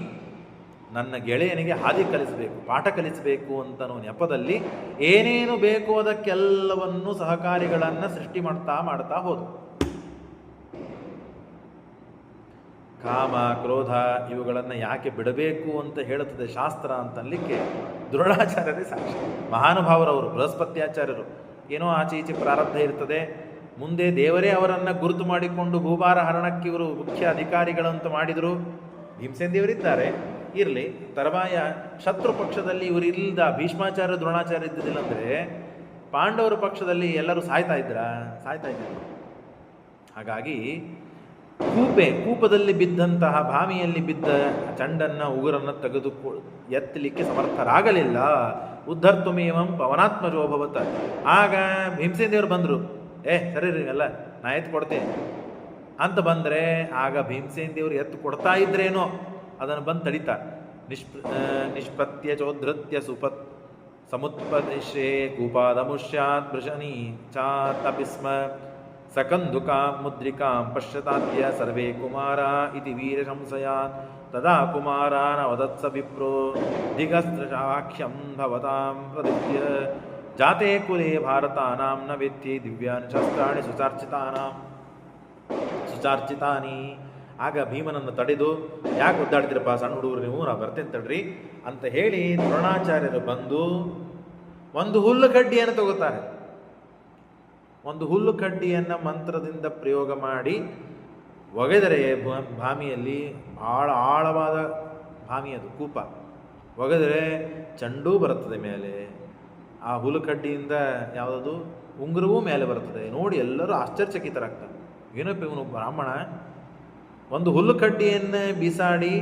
ನನ್ನ ಗೆಳೆಯನಿಗೆ ಹಾದಿ ಕಲಿಸಬೇಕು, ಪಾಠ ಕಲಿಸಬೇಕು ಅಂತನೋ ನೆಪದಲ್ಲಿ ಏನೇನು ಬೇಕೋ ಅದಕ್ಕೆಲ್ಲವನ್ನು ಸಹಕಾರಿಗಳನ್ನು ಸೃಷ್ಟಿ ಮಾಡ್ತಾ ಹೋದರು. ಕಾಮ, ಕ್ರೋಧ ಇವುಗಳನ್ನು ಯಾಕೆ ಬಿಡಬೇಕು ಅಂತ ಹೇಳುತ್ತದೆ ಶಾಸ್ತ್ರ ಅಂತನ್ಲಿಕ್ಕೆ ದ್ರೋಣಾಚಾರ್ಯರೇ ಸಾಕ್ಷಿ. ಮಹಾನುಭಾವರವರು, ಬೃಹಸ್ಪತ್ಯಾಚಾರ್ಯರು. ಏನೋ ಆಚೆ ಈಚೆ ಪ್ರಾರಬ್ಧ ಇರ್ತದೆ, ಮುಂದೆ ದೇವರೇ ಅವರನ್ನು ಗುರುತು ಮಾಡಿಕೊಂಡು ಭೂಭಾರ ಹರಣಕ್ಕೆ ಇವರು ಮುಖ್ಯ ಅಧಿಕಾರಿಗಳಂತ ಮಾಡಿದರು. ಭೀಮಸೇನ ದೇವರಿದ್ದಾರೆ, ಇರಲಿ. ತರುವಾಯ ಶತ್ರು ಪಕ್ಷದಲ್ಲಿ ಇವರಿಲ್ಲದ ಭೀಷ್ಮಾಚಾರ್ಯ ದ್ರೋಣಾಚಾರ್ಯ ಇದ್ದಿದ್ದಿಲ್ಲ ಅಂದರೆ ಪಾಂಡವರ ಪಕ್ಷದಲ್ಲಿ ಎಲ್ಲರೂ ಸಾಯ್ತಾ ಇದ್ರು. ಹಾಗಾಗಿ ಕೂಪದಲ್ಲಿ ಬಿದ್ದಂತಹ ಭಾಮಿಯಲ್ಲಿ ಬಿದ್ದ ಚಂಡನ್ನು ಉಗುರನ್ನು ಎತ್ತಲಿಕ್ಕೆ ಸಮರ್ಥರಾಗಲಿಲ್ಲ. ಉದ್ಧರ್ತುಮೇವಂ ಪವನಾತ್ಮಜೋಭವತ. ಆಗ ಭೀಮಸೇನ ದೇವರು ಬಂದರು, ಸರಿ ಎಲ್ಲ ನಾ ಎತ್ತು ಕೊಡ್ತೇನೆ ಅಂತ ಬಂದರೆ, ಆಗ ಭೀಮಸೇನ ದೇವರು ಎತ್ತು ಕೊಡ್ತಾ ಇದ್ರೇನೋ ಅದನ್ನು ಬಂದು ತಡಿತಾ. ನಿಷ್ಪತ್ಯ ಚೋಧೃತ್ಯ ಸಮುತ್ಪದಿಶ್ರೇ ಕೂಪಾದಮುಷ್ಯಾತ್ ಭೃಶನಿ ಚಾತಪಿಸ್ಮ ಸಕಂದುಕಾಂ ಮುದ್ರಿಕಾಂ ಪಶ್ಯತಾದ್ಯ ಸರ್ವೇ ಕುಮಾರ ಇತಿ ವೀರ ಸಂಶಯಾತ್. ತದಾ ಕುಮಾರಾನ್ ಅವದತ್ಸ ವಿಪ್ರೋ ದಿಗಸ್ತ್ರಾಖ್ಯಂ ಭವತಾಂ ಪ್ರದಿತ್ಯ ಜಾತೆ ಕುಲೇ ಭಾರತಾನಾಂ ನ ವೇತ್ತಿ ದಿವ್ಯಾನಿ ಶಸ್ತ್ರಾಣಿ ಸುಚಾರ್ಚಿತಾನಿ. ಆಗ ಭೀಮನನ್ನು ತಡೆದು, ಯಾಕೆ ಒದ್ದಾಡ್ತೀರಪ್ಪ ಸಣ್ಣ ಹುಡುಗರು ನೀವು, ನಾವು ಬರ್ತೇನೆ ತಡ್ರಿ ಅಂತ ಹೇಳಿ ದ್ರೋಣಾಚಾರ್ಯರು ಬಂದು ಒಂದು ಹುಲ್ಲು ಕಡ್ಡಿಯನ್ನು ತಗೋತಾರೆ. ಒಂದು ಹುಲ್ಲು ಕಡ್ಡಿಯನ್ನು ಮಂತ್ರದಿಂದ ಪ್ರಯೋಗ ಮಾಡಿ ಒಗೆದರೆ ಭಾಮಿಯಲ್ಲಿ ಆಳವಾದ ಭಾಮಿ, ಅದು ಕೂಪ, ಒಗೆದರೆ ಚಂಡೂ ಬರುತ್ತದೆ ಮೇಲೆ. ಆ ಹುಲುಕಡ್ಡಿಯಿಂದ ಯಾವುದದು ಉಂಗುರವೂ ಮೇಲೆ ಬರ್ತದೆ. ನೋಡಿ ಎಲ್ಲರೂ ಆಶ್ಚರ್ಯಚಕಿತರಾಗ್ತಾರೆ. ಏನಪ್ಪ ಇವನು ಬ್ರಾಹ್ಮಣ ಒಂದು ಹುಲ್ಲುಕಡ್ಡಿಯನ್ನು ಬೀಸಾಡಿ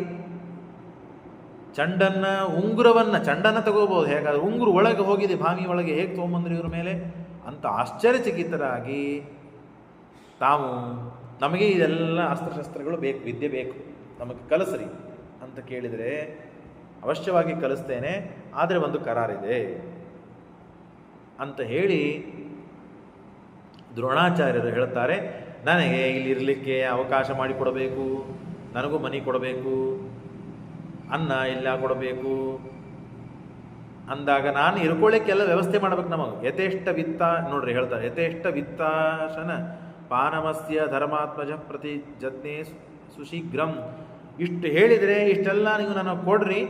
ಚಂಡನ್ನು ತಗೋಬಹುದು, ಹೇಗಾದ್ರೆ ಉಂಗುರ ಒಳಗೆ ಹೋಗಿದೆ, ಭಾವಿ ಒಳಗೆ ಹೇಗೆ ತೊಗೊಂಬಂದ್ರಿ ಇವ್ರ ಮೇಲೆ ಅಂತ ಆಶ್ಚರ್ಯಚಕಿತರಾಗಿ ತಾವು ನಮಗೆ ಇದೆಲ್ಲ ಅಸ್ತ್ರಶಸ್ತ್ರಗಳು ಬೇಕು, ವಿದ್ಯೆ ಬೇಕು, ನಮಗೆ ಕಲಿಸ್ರಿ ಅಂತ ಕೇಳಿದರೆ ಅವಶ್ಯವಾಗಿ ಕಲಿಸ್ತೇನೆ, ಆದರೆ ಒಂದು ಕರಾರಿದೆ ಅಂತ ಹೇಳಿ ದ್ರೋಣಾಚಾರ್ಯರು ಹೇಳ್ತಾರೆ, ನನಗೆ ಇಲ್ಲಿ ಇರಲಿಕ್ಕೆ ಅವಕಾಶ ಮಾಡಿಕೊಡಬೇಕು, ನನಗೂ ಮನೆ ಕೊಡಬೇಕು, ಅನ್ನ ಇಲ್ಲ ಕೊಡಬೇಕು ಅಂದಾಗ ನಾನು ಇರ್ಕೊಳ್ಳಿಕ್ಕೆಲ್ಲ ವ್ಯವಸ್ಥೆ ಮಾಡ್ಬೇಕು. ನಮಗೆ ಯಥೇಷ್ಟ ವಿತ್ತ ನೋಡ್ರಿ ಹೇಳ್ತಾರೆ, ಯಥೇಷ್ಟ ವಿತ್ತಾಶನ ಪಾನಮಸ್ಯ ಧರ್ಮಾತ್ಮಜ ಪ್ರತಿ ಜಜ್ಞೆ ಸುಶೀಘ್ರಂ. ಇಷ್ಟು ಹೇಳಿದರೆ ಇಷ್ಟೆಲ್ಲ ನೀವು ನನಗೆ ಕೊಡ್ರಿ,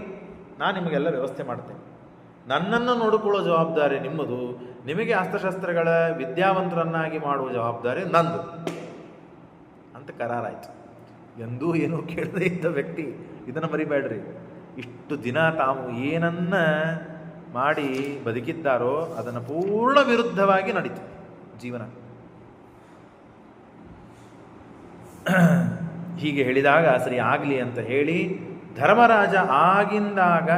ನಾನು ನಿಮಗೆಲ್ಲ ವ್ಯವಸ್ಥೆ ಮಾಡ್ತೇನೆ. ನನ್ನನ್ನು ನೋಡಿಕೊಳ್ಳೋ ಜವಾಬ್ದಾರಿ ನಿಮ್ಮದು, ನಿಮಗೆ ಅಸ್ತ್ರಶಸ್ತ್ರಗಳ ವಿದ್ಯಾವಂತರನ್ನಾಗಿ ಮಾಡುವ ಜವಾಬ್ದಾರಿ ನಂದು ಅಂತ ಕರಾರಾಯಿತು. ಎಂದೂ ಏನೂ ಕೇಳದೇ ಇದ್ದ ವ್ಯಕ್ತಿ, ಇದನ್ನು ಮರಿಬೇಡ್ರಿ, ಇಷ್ಟು ದಿನ ತಾವು ಏನನ್ನ ಮಾಡಿ ಬದುಕಿದ್ದಾರೋ ಅದನ್ನು ಪೂರ್ಣ ವಿರುದ್ಧವಾಗಿ ನಡೀತು ಜೀವನ. ಹೀಗೆ ಹೇಳಿದಾಗ ಸರಿ ಆಗಲಿ ಅಂತ ಹೇಳಿ ಧರ್ಮರಾಜ ಆಗಿಂದಾಗ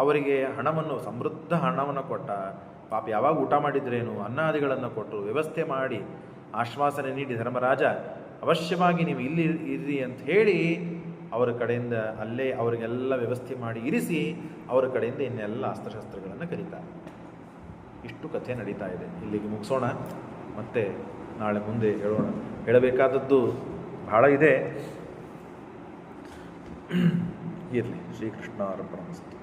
ಅವರಿಗೆ ಹಣವನ್ನು, ಸಮೃದ್ಧ ಹಣವನ್ನು ಕೊಟ್ಟ. ಪಾಪ ಯಾವಾಗ ಊಟ ಮಾಡಿದ್ರೇನು, ಅನ್ನಾದಿಗಳನ್ನು ಕೊಟ್ಟರು, ವ್ಯವಸ್ಥೆ ಮಾಡಿ ಆಶ್ವಾಸನೆ ನೀಡಿ ಧರ್ಮರಾಜ ಅವಶ್ಯವಾಗಿ ನೀವು ಇಲ್ಲಿ ಇರ್ರಿ ಅಂತ ಹೇಳಿ ಅವರ ಕಡೆಯಿಂದ ಅಲ್ಲೇ ಅವರಿಗೆಲ್ಲ ವ್ಯವಸ್ಥೆ ಮಾಡಿ ಇರಿಸಿ ಅವರ ಕಡೆಯಿಂದ ಇನ್ನೆಲ್ಲ ಅಸ್ತ್ರಶಸ್ತ್ರಗಳನ್ನು ಕರೀತಾರೆ. ಇಷ್ಟು ಕಥೆ ನಡೀತಾ ಇದೆ. ಇಲ್ಲಿಗೆ ಮುಗಿಸೋಣ, ಮತ್ತೆ ನಾಳೆ ಮುಂದೆ ಹೇಳೋಣ. ಹೇಳಬೇಕಾದದ್ದು ಬಹಳ ಇದೆ, ಇರಲಿ. ಶ್ರೀಕೃಷ್ಣ ಅರ್ಪಣಮಸ್ತು.